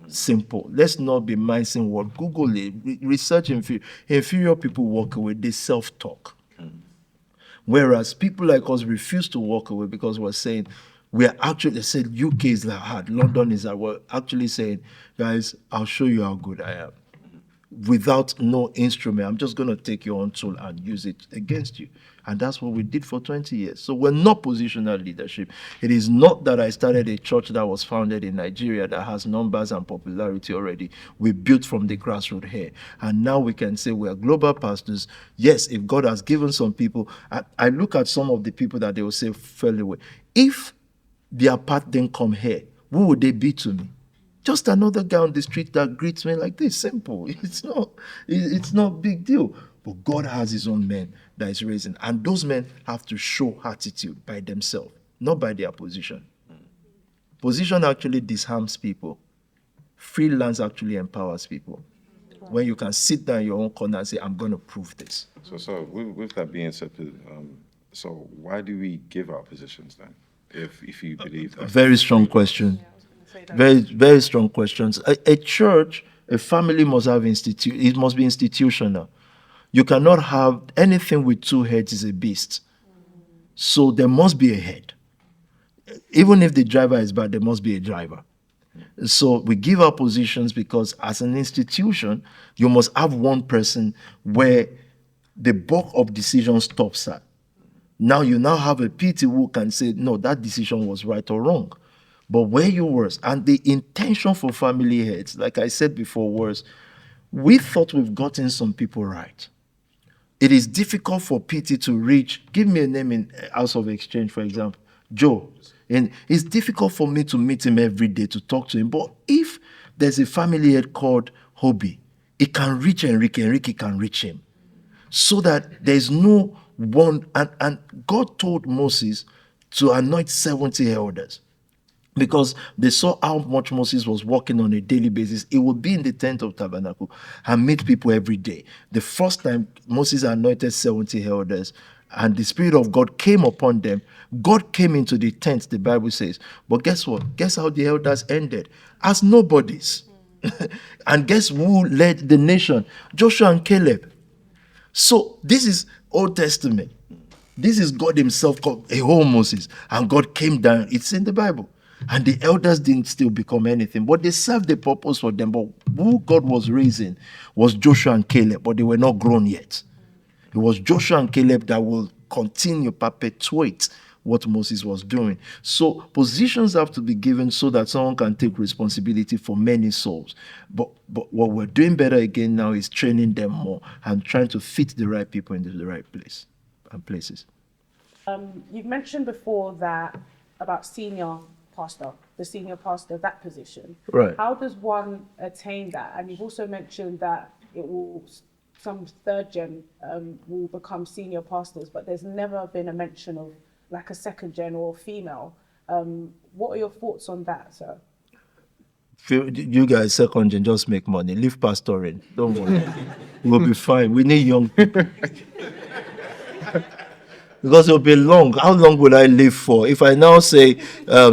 Simple. Let's not be minding what Google it. Research inferior. Inferior people walk away. They self-talk. Whereas people like us refuse to walk away because we're saying we're actually said UK is like hard, London is hard. We're actually saying, guys, I'll show you how good I am. Without no instrument, I'm just going to take your own tool and use it against you. And that's what we did for 20 years. So we're not positional leadership. It is not that I started a church that was founded in Nigeria that has numbers and popularity already. We built from the grassroots here. And now we can say we're global pastors. Yes, if God has given some people, I look at some of the people that they will say fell away. If their path didn't come here, who would they be to me? Just another guy on the street that greets me like this. Simple. It's not big deal. But God has his own men that is raising. And those men have to show attitude by themselves, not by their position. Position actually disarms people. Freelance actually empowers people. When you can sit down in your own corner and say, I'm going to prove this. So with that being said, so why do we give our positions then? If you believe that? Very strong question. Very, very strong questions. A church, a family must have it must be institutional. You cannot have anything with two heads is a beast. So there must be a head. Even if the driver is bad, there must be a driver. So we give our positions because as an institution, you must have one person where the bulk of decisions stops at. Now you now have a PT who can say, no, that decision was right or wrong. But where you were, and the intention for family heads, like I said before, was we thought we've gotten some people right. It is difficult for PT to reach, give me a name in House of Exchange, for example, Joe. And it's difficult for me to meet him every day, to talk to him. But if there's a family head called Hobie, it can reach Enrique can reach him. So that there's no one, and God told Moses to anoint 70 elders. Because they saw how much Moses was working on a daily basis. It would be in the tent of tabernacle and meet people every day. The first time Moses anointed 70 elders and the Spirit of God came upon them, God came into the tent, the Bible says. But guess what? Guess how the elders ended? As nobodies. And guess who led the nation? Joshua and Caleb. So this is Old Testament. This is God himself called a whole Moses. And God came down. It's in the Bible. And the elders didn't still become anything, but they served the purpose for them. But who God was raising was Joshua and Caleb, but they were not grown yet. It was Joshua and Caleb that will continue, perpetuate what Moses was doing. So positions have to be given so that someone can take responsibility for many souls. But what we're doing better again now is training them more and trying to fit the right people into the right place and places. You've mentioned before that about senior pastor, the senior pastor, that position. Right. How does one attain that? And you've also mentioned that it will, some third gen will become senior pastors, but there's never been a mention of like a second gen or female. What are your thoughts on that, sir? You guys, second gen, just make money. Leave pastoring. Don't worry. We'll be fine. We need young people. Because it'll be long. How long will I live for? If I now say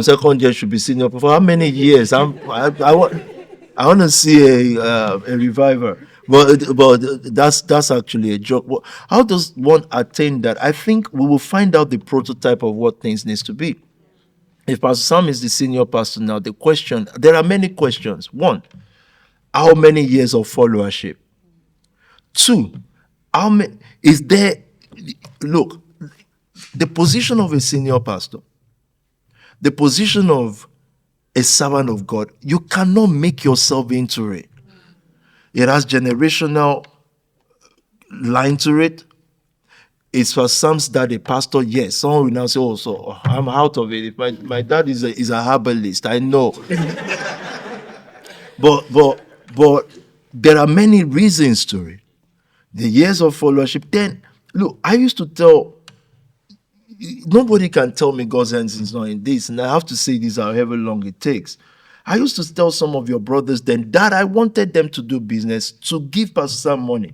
second gen should be senior, for how many years? I want to see a reviver. But that's actually a joke. How does one attain that? I think we will find out the prototype of what things needs to be. If Pastor Sam is the senior pastor now, there are many questions. One, how many years of followership? Two, how many is there? Look, the position of a senior pastor, the position of a servant of God, you cannot make yourself into it. It has generational line to it. It's for Sam's dad, a pastor. Yes, someone will now say, "Oh, so I'm out of it." If my dad is a herbalist, I know. but there are many reasons to it. The years of followership. Then look, I used to tell. Nobody can tell me God's hands is not in this, and I have to say this however long it takes. I used to tell some of your brothers then that I wanted them to do business, to give Pastor Sam money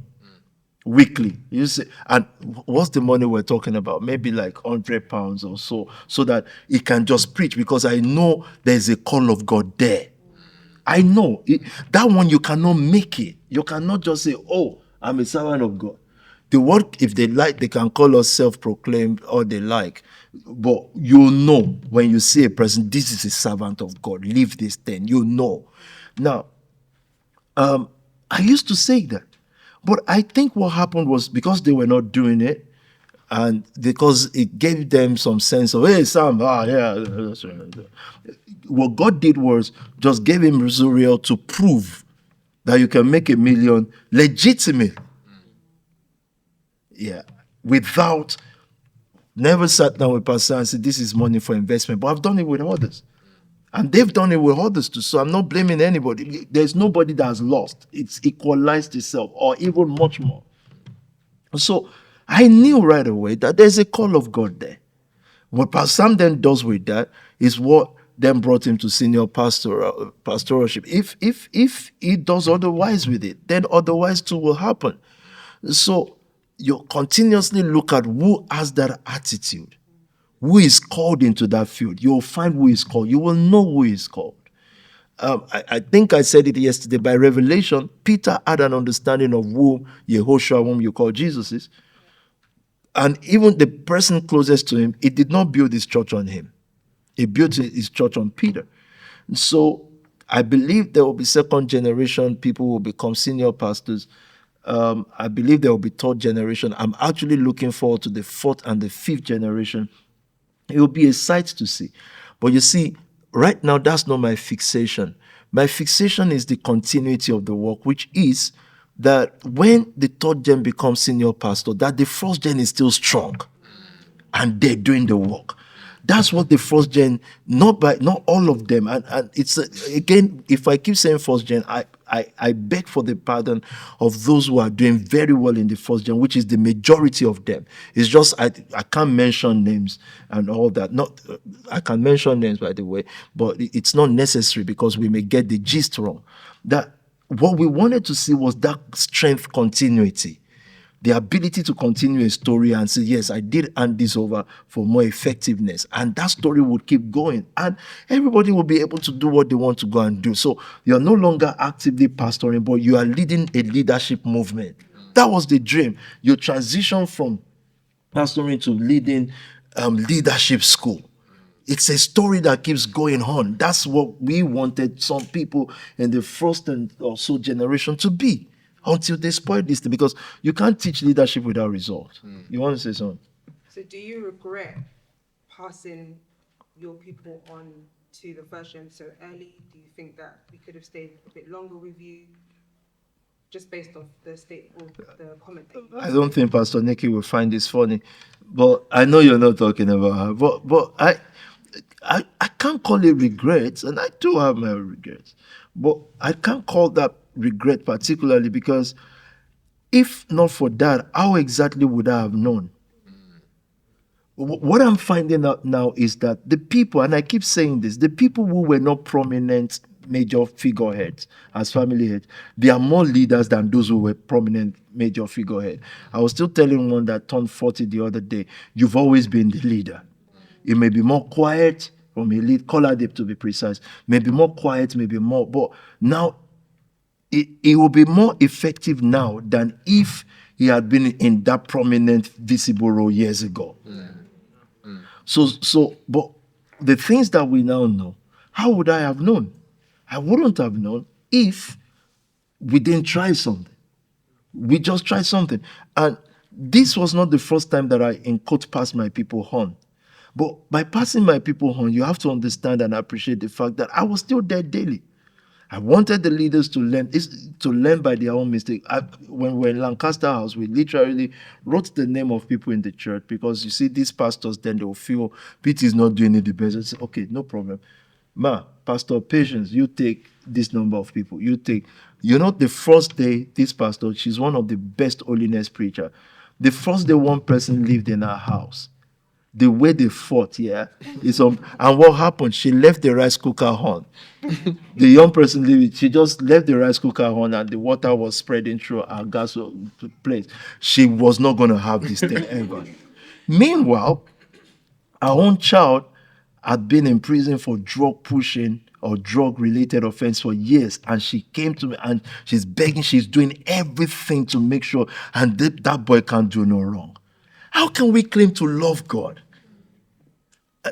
weekly. You see, and what's the money we're talking about? Maybe like £100 or so that he can just preach, because I know there's a call of God there. I know that one you cannot make it. You cannot just say, "Oh, I'm a servant of God." The word, if they like, they can call us self-proclaimed or they like. But you know when you see a person, this is a servant of God, leave this thing, you know. Now, I used to say that. But I think what happened was because they were not doing it, and because it gave them some sense of, "Hey, Sam, yeah." What God did was just gave him Zuriel to prove that you can make $1 million legitimate. Yeah, without, never sat down with Pastor and said, "This is money for investment." But I've done it with others. And they've done it with others too. So I'm not blaming anybody. There's nobody that has lost. It's equalized itself, or even much more. So I knew right away that there's a call of God there. What Pastor Sam then does with that is what then brought him to senior pastoralship. If he does otherwise with it, then otherwise too will happen. So you continuously look at who has that attitude, who is called into that field. You'll find who is called. You will know who is called. I think I said it yesterday. By revelation, Peter had an understanding of who Yehoshua, whom you call Jesus, is. And even the person closest to him, he did not build his church on him. He built his church on Peter. So I believe there will be second generation people who will become senior pastors. I believe there will be third generation. I'm actually looking forward to the fourth and the fifth generation. It will be a sight to see. But you see, right now, that's not my fixation. My fixation is the continuity of the work, which is that when the third gen becomes senior pastor, that the first gen is still strong and they're doing the work. That's what the first gen, not all of them. And it's, again, if I keep saying first gen, I beg for the pardon of those who are doing very well in the first gen, which is the majority of them. It's just, I can't mention names and all that. I can mention names, by the way, but it's not necessary because we may get the gist wrong. That what we wanted to see was that strength continuity. The ability to continue a story and say, yes, I did hand this over for more effectiveness. And that story would keep going. And everybody will be able to do what they want to go and do. So you're no longer actively pastoring, but you are leading a leadership movement. That was the dream. You transition from pastoring to leading leadership school. It's a story that keeps going on. That's what we wanted some people in the first and also generation to be until they spoiled this thing, because you can't teach leadership without results. You want to say something? So do you regret passing your people on to the first gen so early? Do you think that we could have stayed a bit longer with you? Just based off the the comment that you I don't think Pastor Nikki will find this funny, but I know you're not talking about her. But I can't call it regrets, and I do have my regrets. But I can't call that regret particularly, because if not for that, how exactly would I have known? What I'm finding out now is that the people, and I keep saying this, the people who were not prominent major figureheads as family heads, they are more leaders than those who were prominent major figurehead. I was still telling one that turned 40 the other day, you've always been the leader. It may be more quiet, from a lead, color dip to be precise, maybe more quiet, maybe more, but now it will be more effective now than if he had been in that prominent, visible role years ago. But the things that we now know, how would I have known? I wouldn't have known if we didn't try something. We just tried something. And this was not the first time that I, in quote, passed my people on. But by passing my people on, you have to understand and appreciate the fact that I was still there daily. I wanted the leaders to learn by their own mistake. When we were in Lancaster House, we literally wrote the name of people in the church, because you see, these pastors, then they'll feel Pete is not doing it the best. I say, okay, no problem. Pastor Patience, you take this number of people. The first day, this pastor, she's one of the best holiness preacher. The first day one person lived in her house, the way they fought, and what happened? She left the rice cooker on. The young person living, she just left the rice cooker on, and the water was spreading through our gas plate. She was not going to have this thing ever. Meanwhile, our own child had been in prison for drug pushing or drug-related offense for years, and she came to me and she's begging, she's doing everything to make sure, and that boy can't do no wrong. How can we claim to love God?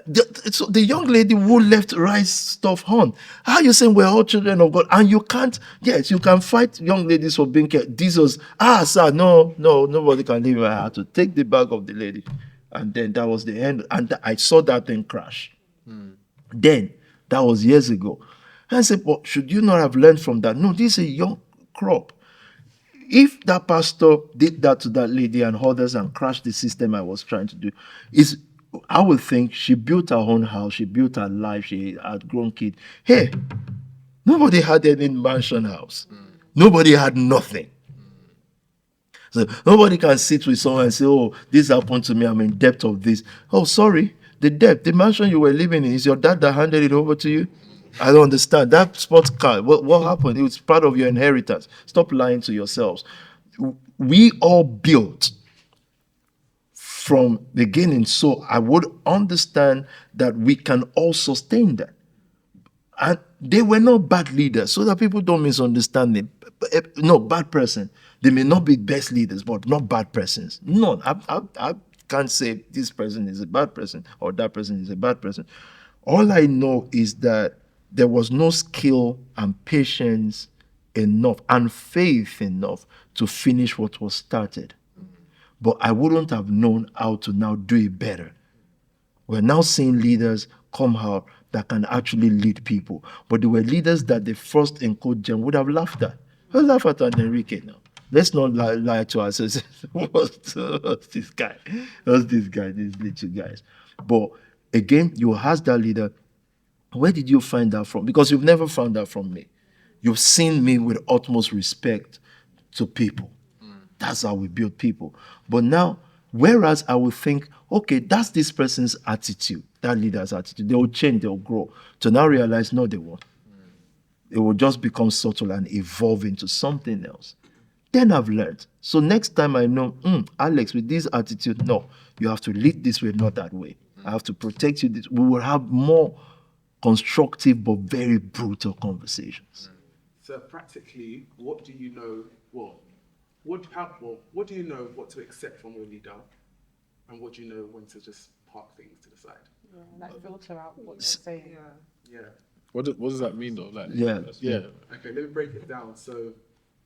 The young lady who left rice stuff on. How are you saying we're all children of God? And you can't, yes, you can fight young ladies for being careful. Jesus, sir, no, nobody can leave. I had to take the bag of the lady. And then that was the end. And I saw that thing crash. Then, that was years ago. And I said, but should you not have learned from that? No, this is a young crop. If that pastor did that to that lady and others and crashed the system I was trying to do, I would think she built her own house, she built her life, she had grown kids. Hey, nobody had any mansion house. Nobody had nothing. So nobody can sit with someone and say, oh, this happened to me, I'm in debt of this. Oh, sorry, the debt, the mansion you were living in, is your dad that handed it over to you? I don't understand. That sports car, what happened? It was part of your inheritance. Stop lying to yourselves. We all built from beginning, so I would understand that we can all sustain that. And they were not bad leaders, so that people don't misunderstand them. No, bad person. They may not be best leaders, but not bad persons. No, I can't say this person is a bad person or that person is a bad person. All I know is that there was no skill and patience enough and faith enough to finish what was started. But I wouldn't have known how to now do it better. We're now seeing leaders come out that can actually lead people. But they were leaders that the first encode gen would have laughed at. We'll laugh at Enrique now. Let's not lie to ourselves. What's this guy? What's this guy? These little guys. But again, you ask that leader, where did you find that from? Because you've never found that from me. You've seen me with utmost respect to people. That's how we build people. But now, whereas I would think, okay, that's this person's attitude, that leader's attitude. They will change, they will grow. To now realize, no, they won't. It will just become subtle and evolve into something else. Then I've learned. So next time I know, Alex, with this attitude, no, you have to lead this way, not that way. I have to protect you. We will have more constructive but very brutal conversations. So practically, what do you know? What do you know what to accept from your leader? and what do you know when to just park things to the side? Yeah, like filter out what they're saying. Yeah. What does that mean though? Like, Yeah. yeah. Okay, let me break it down. So,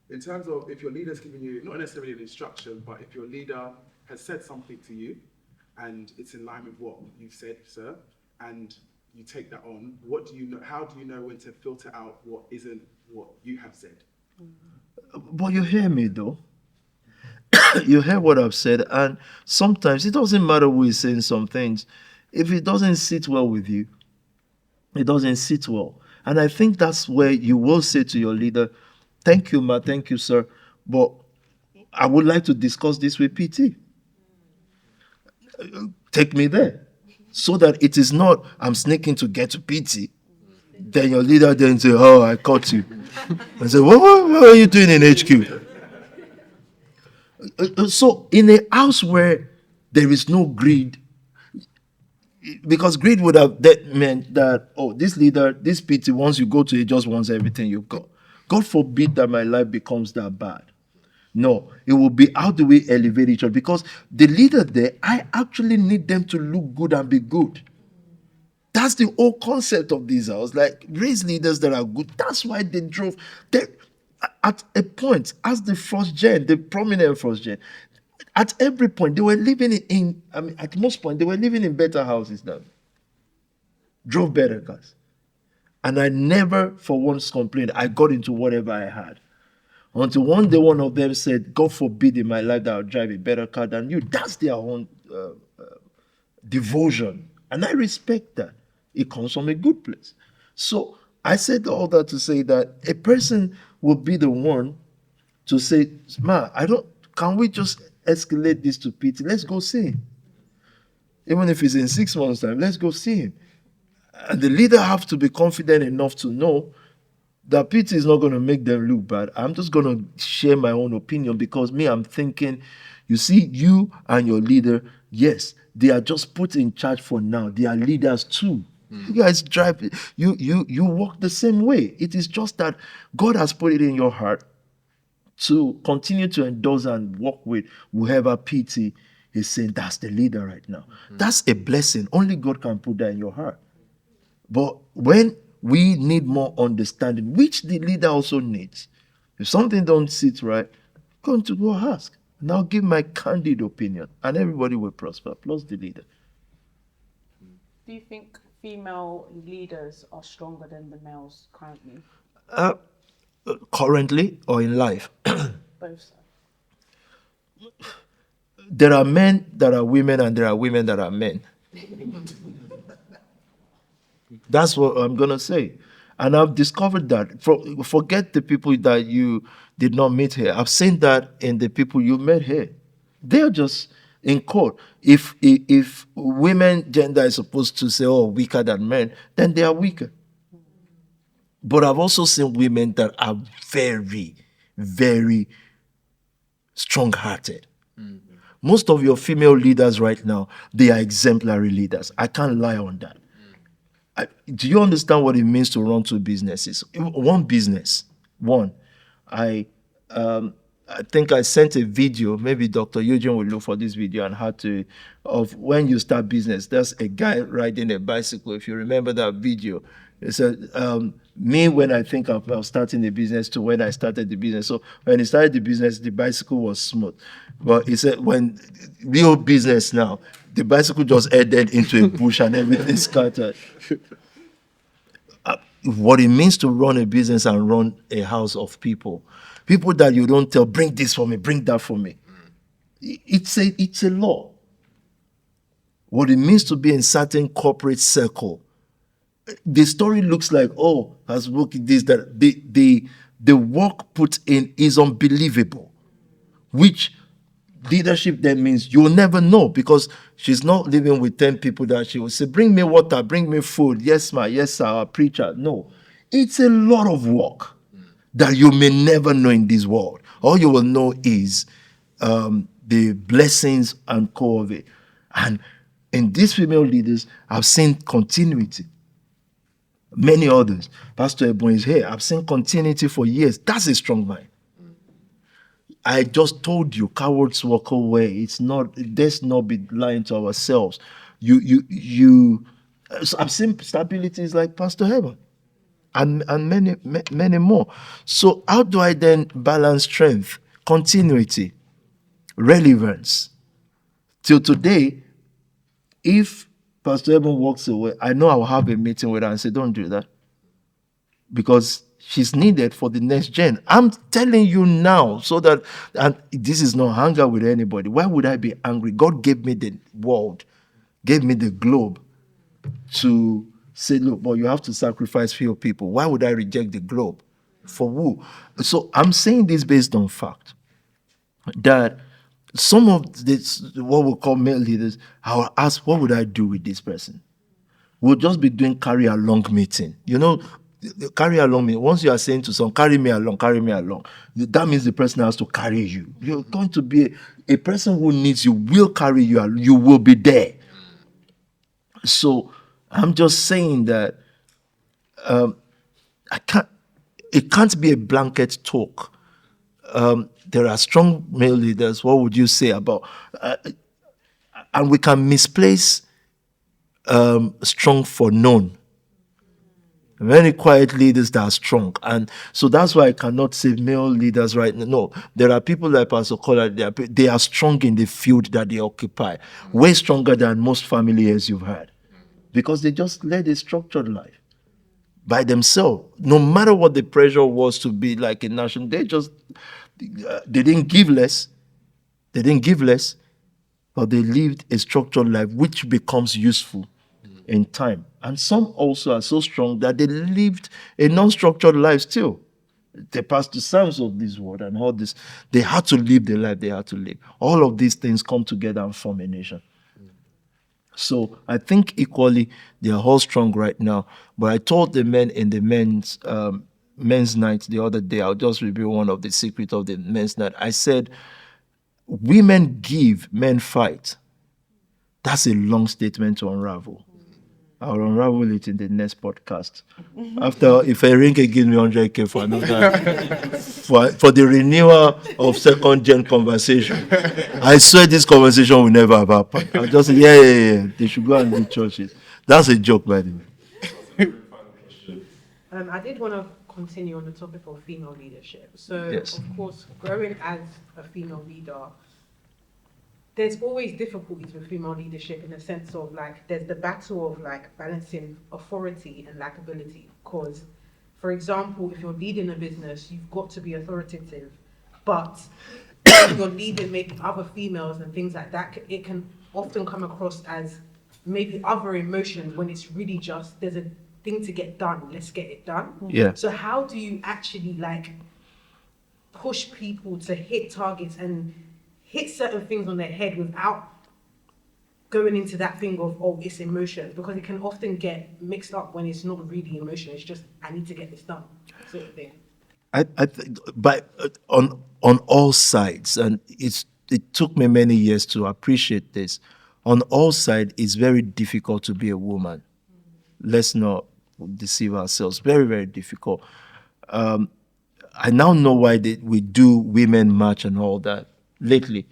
in terms of if your leader's giving you not necessarily an instruction, but if your leader has said something to you, and it's in line with what you've said, sir, and you take that on, what do you know? How do you know when to filter out what isn't what you have said? But you hear me though. You hear what I've said, and sometimes it doesn't matter who is saying some things. If it doesn't sit well with you, it doesn't sit well. And I think that's where you will say to your leader, thank you, ma, thank you, sir, but I would like to discuss this with PT. Take me there. So that it is not, I'm sneaking to get to PT. Then your leader then say, oh, I caught you. And say, what are you doing in HQ? So in a house where there is no greed, because greed would have meant that, oh, this leader, this PT, once you go to it, just wants everything you've got. God forbid that my life becomes that bad. No, it will be how do we elevate each other? Because the leader there, I actually need them to look good and be good. That's the whole concept of this house. Like, raise leaders that are good. That's why they drove. At a point, as the first gen, the prominent first gen, at every point, they were living at most point, they were living in better houses than drove better cars. And I never for once complained. I got into whatever I had. Until one day, one of them said, God forbid in my life that I'll drive a better car than you. That's their own devotion. And I respect that. It comes from a good place. So I said all that to say that a person will be the one to say, can we just escalate this to PT? Let's go see him. Even if it's in 6 months' time, let's go see him. And the leader have to be confident enough to know that PT is not going to make them look bad. I'm just going to share my own opinion because I'm thinking, you see, you and your leader, yes, they are just put in charge for now. They are leaders too. You guys drive, you walk the same way. It is just that God has put it in your heart to continue to endorse and work with whoever PT is saying that's the leader right now. That's a blessing. Only God can put that in your heart. But when we need more understanding, which the leader also needs, if something don't sit right, going to go ask. And I'll give my candid opinion, and everybody will prosper, plus the leader. Do you think female leaders are stronger than the males currently? Currently or in life? Both. There are men that are women, and there are women that are men. That's what I'm going to say. And I've discovered that. Forget the people that you did not meet here. I've seen that in the people you met here. They're just in court. If women gender is supposed to say, oh, weaker than men, then they are weaker. But I've also seen women that are very, very strong-hearted. Most of your female leaders right now, they are exemplary leaders. I can't lie on that. Do you understand what it means to run 2 businesses? One business. I think I sent a video. Maybe Dr. Eugene will look for this video and of when you start business. There's a guy riding a bicycle. If you remember that video, it said, me when I think of starting the business to when I started the business. So when he started the business, the bicycle was smooth. But he said when real business now, the bicycle just headed into a bush and everything scattered. What it means to run a business and run a house of people that you don't tell, bring this for me, bring that for me. It's a law. What it means to be in certain corporate circle. The story looks like, oh, has worked this, that. The work put in is unbelievable, which leadership then means you'll never know because she's not living with 10 people that she will say, bring me water, bring me food. Yes, ma, yes, sir, our preacher. No, it's a lot of work that you may never know in this world. All you will know is the blessings and core of it. And in these female leaders, I've seen continuity. Many others. Pastor Ebon is here. I've seen continuity for years. That's a strong mind. I just told you, cowards walk away. It's not. Let's not be lying to ourselves. I'm seeing stabilities like Pastor Heaven, and many more. So how do I then balance strength, continuity, relevance? Till today, if Pastor Heaven walks away, I know I'll have a meeting with her and say, "Don't do that," because she's needed for the next gen. I'm telling you now, so that, and this is not anger with anybody. Why would I be angry? God gave me the world, gave me the globe to say, look, but you have to sacrifice for your people. Why would I reject the globe? For who? So I'm saying this based on fact, that some of this, what we call male leaders, I'll ask, what would I do with this person? We'll just be doing carry along meeting. You know, carry along meeting. Once you are saying to someone, carry me along, that means the person has to carry you. You're going to be a person who needs you, will carry you, you will be there. So I'm just saying that it can't be a blanket talk. There are strong male leaders. What would you say about, and we can misplace strong for known. Many quiet leaders that are strong. And so that's why I cannot say male leaders right now. No, there are people like Pastor Kola, they are strong in the field that they occupy. Way stronger than most families you've had. Because they just led a structured life by themselves. No matter what the pressure was to be like a nation, they didn't give less. They didn't give less, but they lived a structured life which becomes useful in time. And some also are so strong that they lived a non-structured life still. They passed the sounds of this word and all this. They had to live the life they had to live. All of these things come together and form a nation. So I think equally they are all strong right now. But I told the men in the men's night the other day, I'll just reveal one of the secrets of the men's night. I said, women give, men fight. That's a long statement to unravel. I'll unravel it in the next podcast. After, if Enrique gives me 100K for another, for the renewal of second gen conversation, I swear this conversation will never have happened. I'll just say, yeah. They should go and do churches. That's a joke, by the way. I did want to continue on the topic of female leadership. So, Yes. Of course, growing as a female leader, there's always difficulties with female leadership in the sense of like there's the battle of like balancing authority and likability. Because, for example, if you're leading a business, you've got to be authoritative, but if you're leading maybe other females and things like that, it can often come across as maybe other emotions when it's really just there's a thing to get done. Let's get it done. Yeah. So how do you actually like push people to hit targets and hit certain things on their head without going into that thing of, oh, it's emotion, because it can often get mixed up when it's not really emotion. It's just, I need to get this done, sort of thing. I think, but on all sides, and it took me many years to appreciate this. On all sides, it's very difficult to be a woman. Let's not deceive ourselves. Very, very difficult. I now know why we do women march and all that. Lately,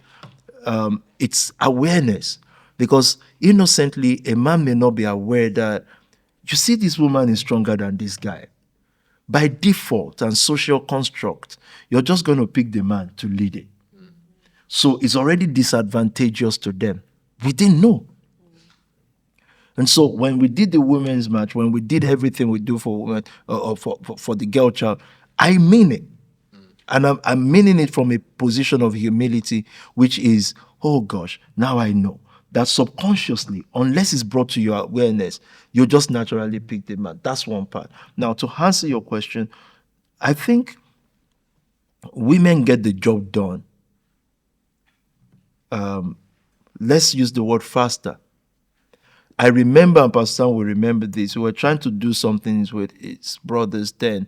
it's awareness, because innocently a man may not be aware that you see this woman is stronger than this guy. By default and social construct, you're just going to pick the man to lead it. So it's already disadvantageous to them. We didn't know. And so when we did the women's march, when we did everything we do for women, for the girl child, I mean it. And I'm meaning it from a position of humility, which is, oh gosh, now I know that subconsciously, unless it's brought to your awareness, you just naturally pick the man. That's one part. Now, to answer your question, I think women get the job done. Let's use the word faster. I remember, and Pastor Sam will remember this, we were trying to do something with his brothers then,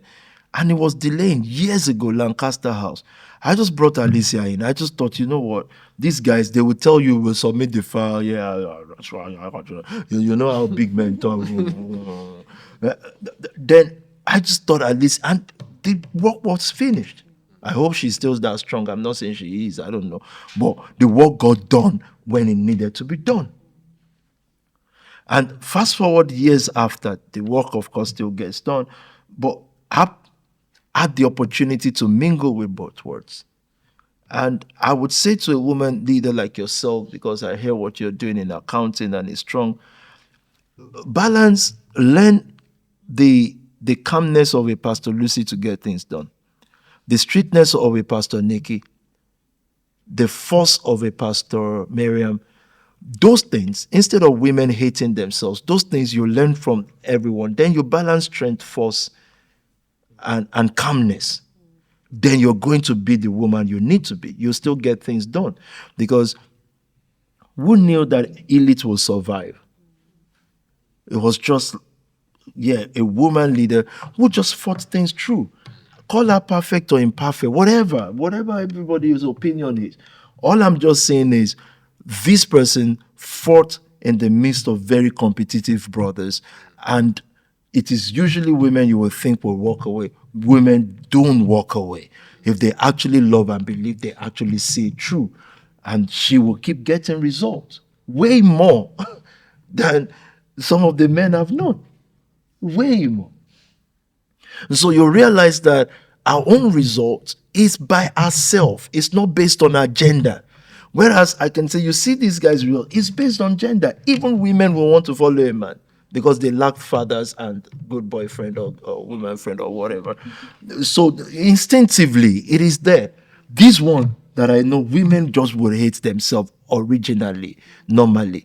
and it was delaying years ago, Lancaster House. I just brought Alicia in. I just thought, you know what? These guys, they will tell you, we'll submit the file. Yeah, that's right. You know how big men talk. Then I just thought at least, and the work was finished. I hope she's still that strong. I'm not saying she is, I don't know. But the work got done when it needed to be done. And fast forward years after, the work, of course, still gets done. But I had the opportunity to mingle with both worlds. And I would say to a woman leader like yourself, because I hear what you're doing in accounting and it's strong, balance, learn the calmness of a Pastor Lucy to get things done, the strictness of a Pastor Nikki, the force of a Pastor Miriam. Those things, instead of women hating themselves, those things you learn from everyone. Then you balance strength, force, and calmness. Then you're going to be the woman you need to be. You'll still get things done. Because who knew that elite will survive? It was just, a woman leader who just fought things through. Call her perfect or imperfect, whatever everybody's opinion is. All I'm just saying is, this person fought in the midst of very competitive brothers, and it is usually women you would think will walk away. Women don't walk away. If they actually love and believe, they actually see it through. And she will keep getting results. Way more than some of the men have known. Way more. And so you realize that our own result is by ourselves. It's not based on our gender. Whereas I can say, you see these guys real, it's based on gender. Even women will want to follow a man because they lack fathers and good boyfriend or woman friend or whatever. So instinctively, it is there. This one that I know women just would hate themselves originally, normally.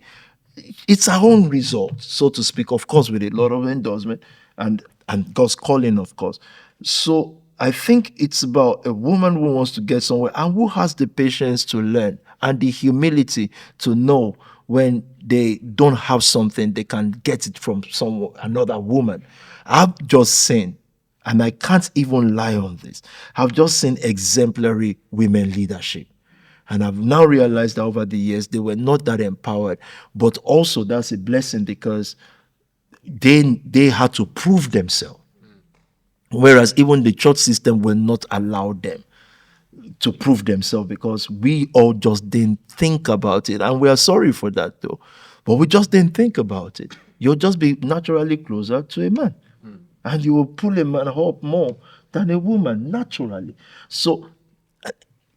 It's our own result, so to speak, of course, with a lot of endorsement and God's calling, of course. So I think it's about a woman who wants to get somewhere and who has the patience to learn and the humility to know when they don't have something, they can get it from another woman. I've just seen, and I can't even lie on this, I've just seen exemplary women leadership. And I've now realized that over the years, they were not that empowered, but also that's a blessing because they had to prove themselves. Whereas even the church system will not allow them to prove themselves because we all just didn't think about it. And we are sorry for that though. But we just didn't think about it. You'll just be naturally closer to a man. And you will pull a man up more than a woman, naturally. So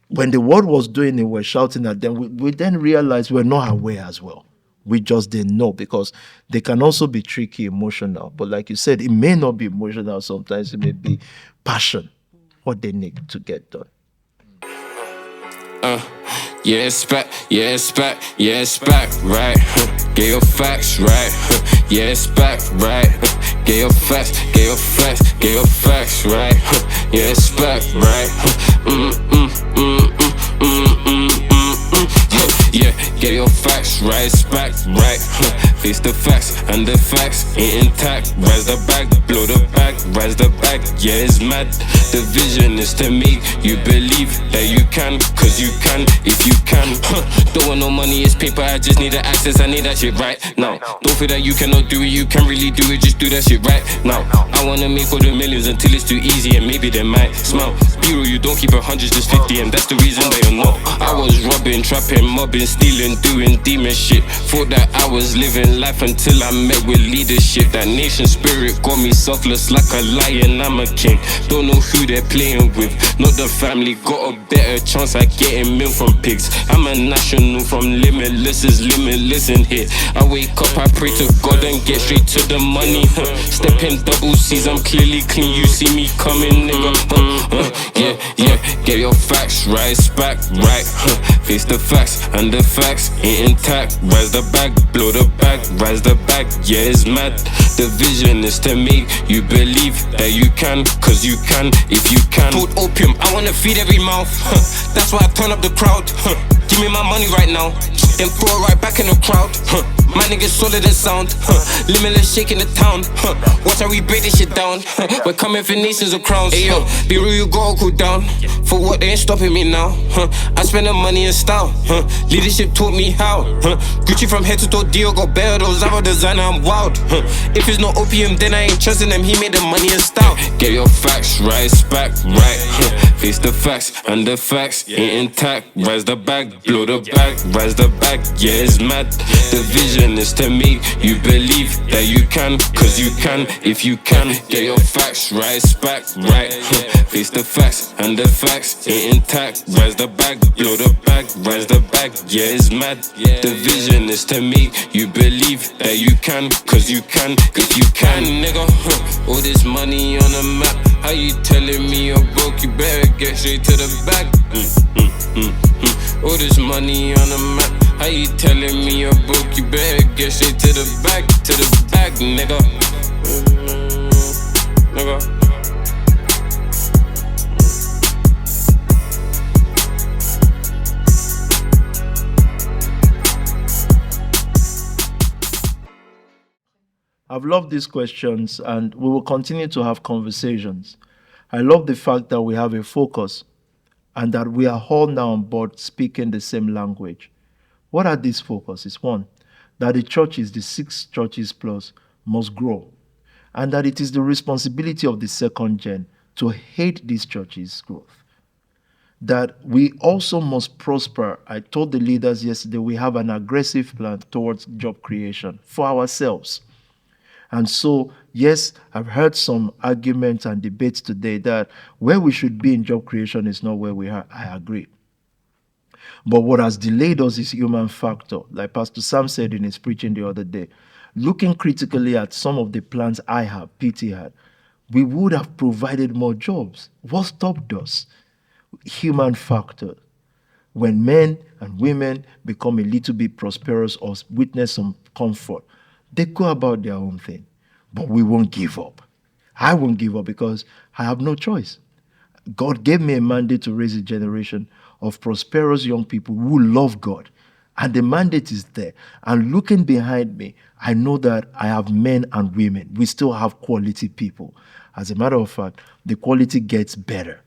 when the world was doing it, we're shouting at them, we then realized we're not aware as well. We just didn't know because they can also be tricky, emotional. But like you said, it may not be emotional sometimes. It may be passion, what they need to get done. Yeah, it's back, right? Get your facts right. Yeah, it's back, right? Get your facts, right? Yeah, it's back, right? Yeah, get your facts right, it's back, right? Face the facts and the facts ain't intact. Rise the back, blow the back, rise the back. Yeah, it's mad. The vision is to make you believe that you can, cause you can if you can. Don't want no money, it's paper, I just need the access, I need that shit right now. Don't feel that you cannot do it, you can really do it, just do that shit right now. I wanna make all the millions until it's too easy and maybe they might smile. Bureau, you don't keep 100, just 50 and that's the reason that you're not. I was robbing, trapping, mobbing, stealing, doing demon shit. Thought that I was living life until I met with leadership. That nation spirit got me selfless like a lion, I'm a king. Don't know who they're playing with, not the family. Got a better chance at getting milk from pigs. I'm a national from limitless is limitless in here. I wake up, I pray to God and get straight to the money. Step in double C's, I'm clearly clean, you see me coming, nigga. Yeah, get your facts right, it's back, right? Face the facts and the facts ain't intact. Rise the back, blow the back, rise the back. Yeah, it's mad. The vision is to make you believe that you can, cause you can if you can. Told opium, I wanna feed every mouth. That's why I turn up the crowd. Give me my money right now, then throw it right back in the crowd. My niggas solid and sound. Limitless shaking the town. Watch how we break this shit down. We're coming for nations of crowns. Hey yo, be real, you gotta cool down. For what, they ain't stopping me now. I spend the money in style. Leadership taught me how. Gucci from head to toe, Dio got better those. I'm a designer, I'm wild. If it's no opium, then I ain't trusting them. He made the money in style. Get your facts right, back right. Face the facts and the facts ain't intact. Rise the bag, blow the bag, rise the bag. Yeah, it's mad. The vision is to make you believe that you can, cause you can if you can. Get your facts right, back right. Face the facts and the facts ain't intact. Rise the bag, blow the bag, rise the bag. Yeah, it's mad. The vision is to make you believe that you can, cause you can if you can, nigga. All this money on the map. How you telling me you're broke? You better get straight to the bag. All this money on the map. How you telling me you're broke? You better get straight to the bag, nigga. Nigga. I've loved these questions and we will continue to have conversations. I love the fact that we have a focus and that we are all now on board speaking the same language. What are these focuses? One, that the churches, the 6 churches plus, must grow, and that it is the responsibility of the second gen to aid these churches' growth. That we also must prosper. I told the leaders yesterday we have an aggressive plan towards job creation for ourselves. And so, yes, I've heard some arguments and debates today that where we should be in job creation is not where we are. I agree. But what has delayed us is human factor. Like Pastor Sam said in his preaching the other day, looking critically at some of the plans I have, PT had, we would have provided more jobs. What stopped us? Human factor. When men and women become a little bit prosperous or witness some comfort, they go about their own thing. But we won't give up. I won't give up because I have no choice. God gave me a mandate to raise a generation of prosperous young people who love God. And the mandate is there. And looking behind me, I know that I have men and women. We still have quality people. As a matter of fact, the quality gets better.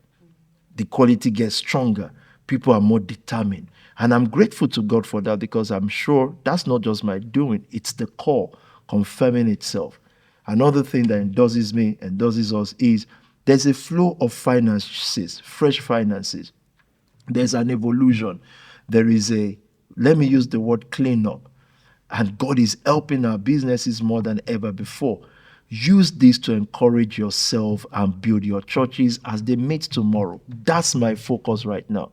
The quality gets stronger. People are more determined. And I'm grateful to God for that because I'm sure that's not just my doing. It's the call confirming itself. Another thing that endorses me, endorses us is there's a flow of finances, fresh finances. There's an evolution. There is a, let me use the word cleanup. And God is helping our businesses more than ever before. Use this to encourage yourself and build your churches as they meet tomorrow. That's my focus right now.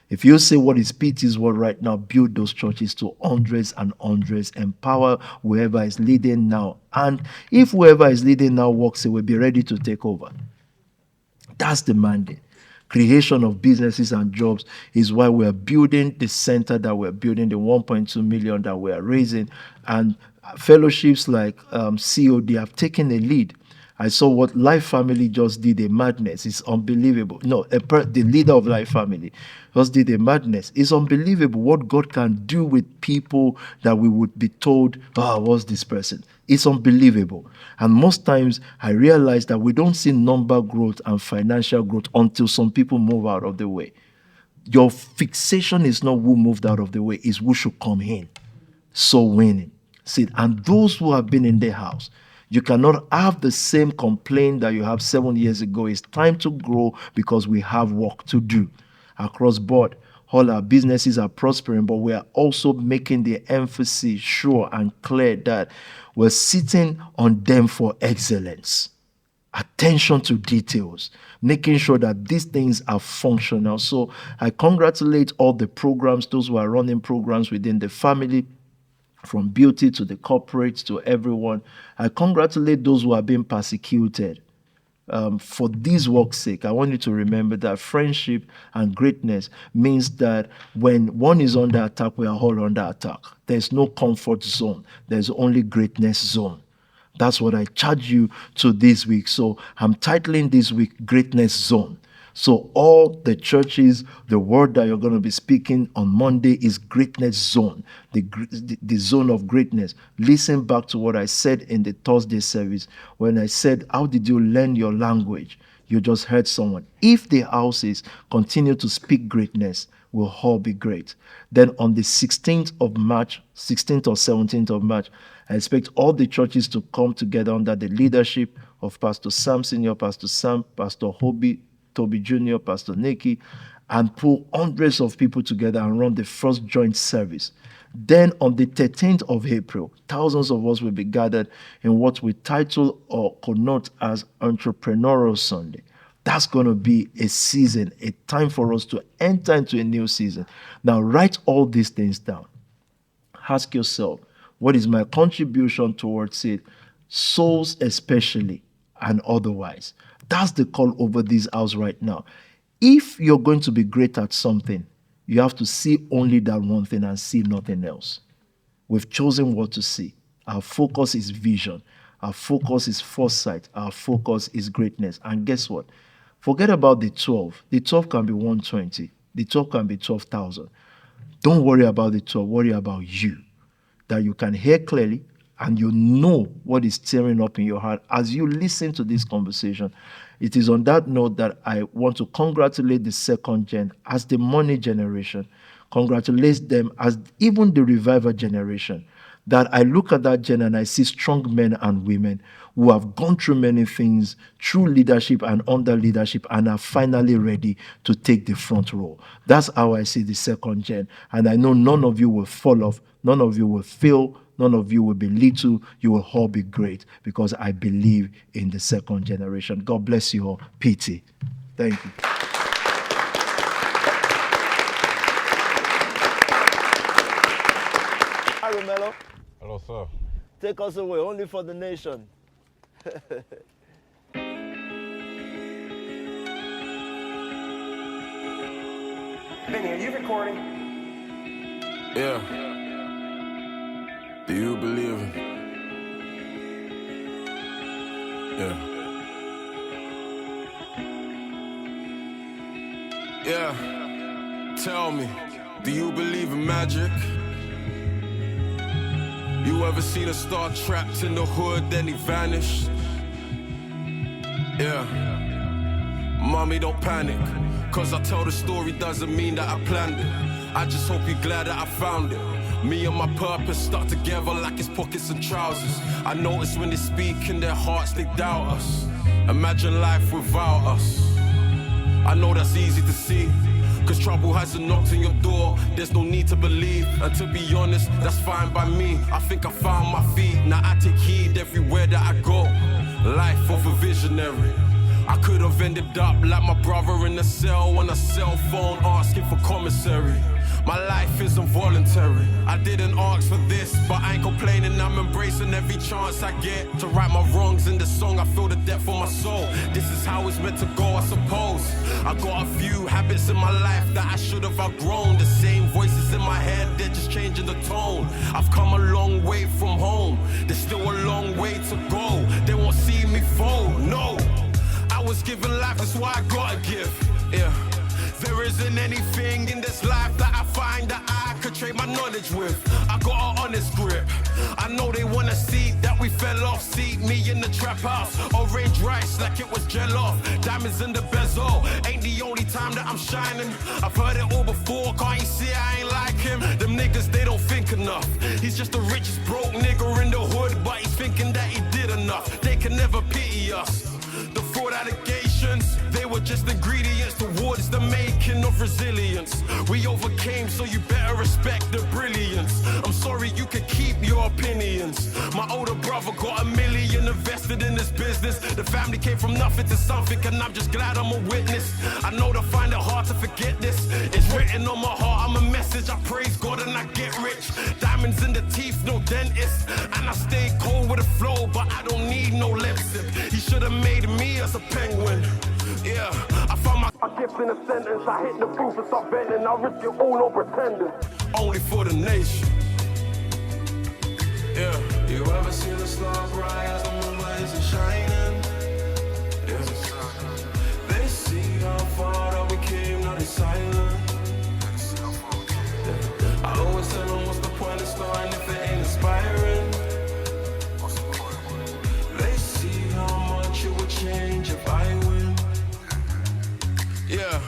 If you say what is PT's word right now, build those churches to hundreds and hundreds, empower whoever is leading now. And if whoever is leading now walks away, be ready to take over. That's the mandate. Creation of businesses and jobs is why we're building the center that we're building, the 1.2 million that we're raising. And fellowships like COD have taken a lead. I saw what Life Family just did, a madness. It's unbelievable. No, the leader of Life Family just did a madness. It's unbelievable what God can do with people that we would be told, what's this person? It's unbelievable. And most times I realize that we don't see number growth and financial growth until some people move out of the way. Your fixation is not who moved out of the way, it's who should come in. So winning. See, and those who have been in the house, you cannot have the same complaint that you have 7 years ago. It's time to grow because we have work to do. Across board, all our businesses are prospering, but we are also making the emphasis sure and clear that we're sitting on them for excellence. Attention to details, making sure that these things are functional. So I congratulate all the programs, those who are running programs within the family, from beauty to the corporate to everyone. I congratulate those who are being persecuted. For this work's sake, I want you to remember that friendship and greatness means that when one is under attack, we are all under attack. There's no comfort zone. There's only greatness zone. That's what I charge you to this week. So I'm titling this week Greatness Zone. So all the churches, the word that you're going to be speaking on Monday is greatness zone, the zone of greatness. Listen back to what I said in the Thursday service when I said, how did you learn your language? You just heard someone. If the houses continue to speak greatness, we'll all be great. Then on the 16th of March, 16th or 17th of March, I expect all the churches to come together under the leadership of Pastor Sam Senior, Pastor Sam, Pastor Tobi Jr., Pastor Nikki, and pull hundreds of people together and run the first joint service. Then on the 13th of April, thousands of us will be gathered in what we title or connote as Entrepreneurial Sunday. That's going to be a season, a time for us to enter into a new season. Now, write all these things down. Ask yourself, what is my contribution towards it? Souls especially and otherwise. That's the call over this house right now. If you're going to be great at something, you have to see only that one thing and see nothing else. We've chosen what to see. Our focus is vision. Our focus is foresight. Our focus is greatness. And guess what? Forget about the 12. The 12 can be 120. The 12 can be 12,000. Don't worry about the 12. Worry about you. That you can hear clearly and you know what is stirring up in your heart as you listen to this conversation. It is on that note that I want to congratulate the second gen as the money generation. Congratulate them as even the revival generation. That I look at that gen and I see strong men and women who have gone through many things through leadership and under leadership and are finally ready to take the front row. That's how I see the second gen. And I know none of you will fall off, none of you will fail, none of you will be little, you will all be great because I believe in the second generation. God bless you all. PT. Thank you. Hi, Romelo. Hello, sir. Take us away, only for the nation. Benny, are you recording? Yeah. Do you believe it? Yeah. Yeah. Tell me, do you believe in magic? You ever seen a star trapped in the hood, then he vanished? Yeah. Mommy, don't panic, cause I tell the story doesn't mean that I planned it. I just hope you're glad that I found it. Me and my purpose stuck together like it's pockets and trousers. I notice when they speak in their hearts, they doubt us. Imagine life without us. I know that's easy to see, cause trouble hasn't knocked on your door. There's no need to believe, and to be honest, that's fine by me. I think I found my feet, now I take heed everywhere that I go. Life of a visionary. I could have ended up like my brother in a cell on a cell phone asking for commissary. My life isn't voluntary. I didn't ask for this, but I ain't complaining. I'm embracing every chance I get to right my wrongs in the song. I feel the depth of my soul. This is how it's meant to go, I suppose. I got a few habits in my life that I should have outgrown. The same voices in my head, they're just changing the tone. I've come a long way from home. There's still a long way to go. They won't see me fold, no. I was given life, that's why I gotta give, yeah. There isn't anything in this life that I find that I could trade my knowledge with. I got an honest grip. I know they wanna see that we fell off. See me in the trap house, orange rice like it was jell-off. Diamonds in the bezel, ain't the only time that I'm shining. I've heard it all before, can't you see I ain't like him? Them niggas, they don't think enough. He's just the richest broke nigga in the hood, but he's thinking that he did enough. They can never pity us. The fraud allegations, they were just ingredients towards the making of resilience. We overcame, so you better respect the brilliance. I'm sorry, you can keep your opinions. My older brother got $1 million invested in this business. The family came from nothing to something, and I'm just glad I'm a witness. I know they'll find it hard to forget this. It's written on my heart, I'm a message. I praise God and I get rich. Diamonds in the teeth, no dentist. And I stay cold with a flow, but I don't need no lip sip. He should have made me as a penguin. Yeah, I found my gift in a sentence. I hit the proof and start bending. I risk it all, no pretending. Only for the nation. Yeah. You ever seen the stars rise on the lights and shining? Yeah. They see how far change if I win. Yeah,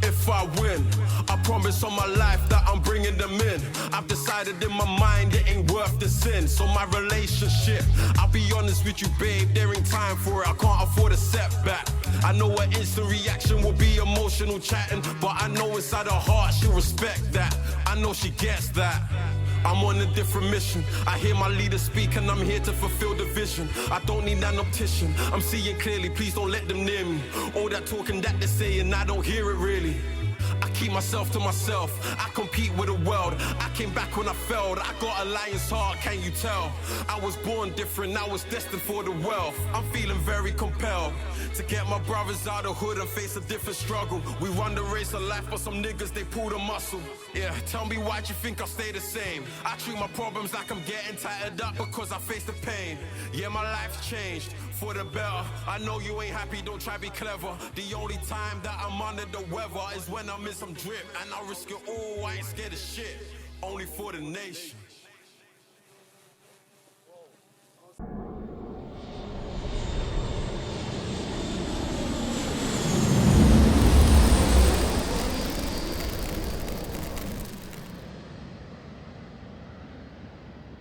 if I win, I promise on my life that I'm bringing them in. I've decided in my mind it ain't worth the sin. So my relationship, I'll be honest with you, babe, there ain't time for it. I can't afford a setback. I know her instant reaction will be emotional chatting, but I know inside her heart she'll respect that. I know she gets that. I'm on a different mission. I hear my leader speak and I'm here to fulfill the vision. I don't need an optician. I'm seeing clearly, please don't let them near me. All that talking that they're saying, I don't hear it really. I keep myself to myself, I compete with the world. I came back when I failed, I got a lion's heart, can you tell? I was born different, I was destined for the wealth. I'm feeling very compelled to get my brothers out of hood and face a different struggle. We run the race of life, but some niggas, they pull the muscle. Yeah, tell me why'd you think I'll stay the same? I treat my problems like I'm getting tightened up because I face the pain. Yeah, my life's changed for the better. I know you ain't happy, don't try be clever. The only time that I'm under the weather is when I'm in some drip, and I risk it all, I ain't scared of shit. Only for the nation.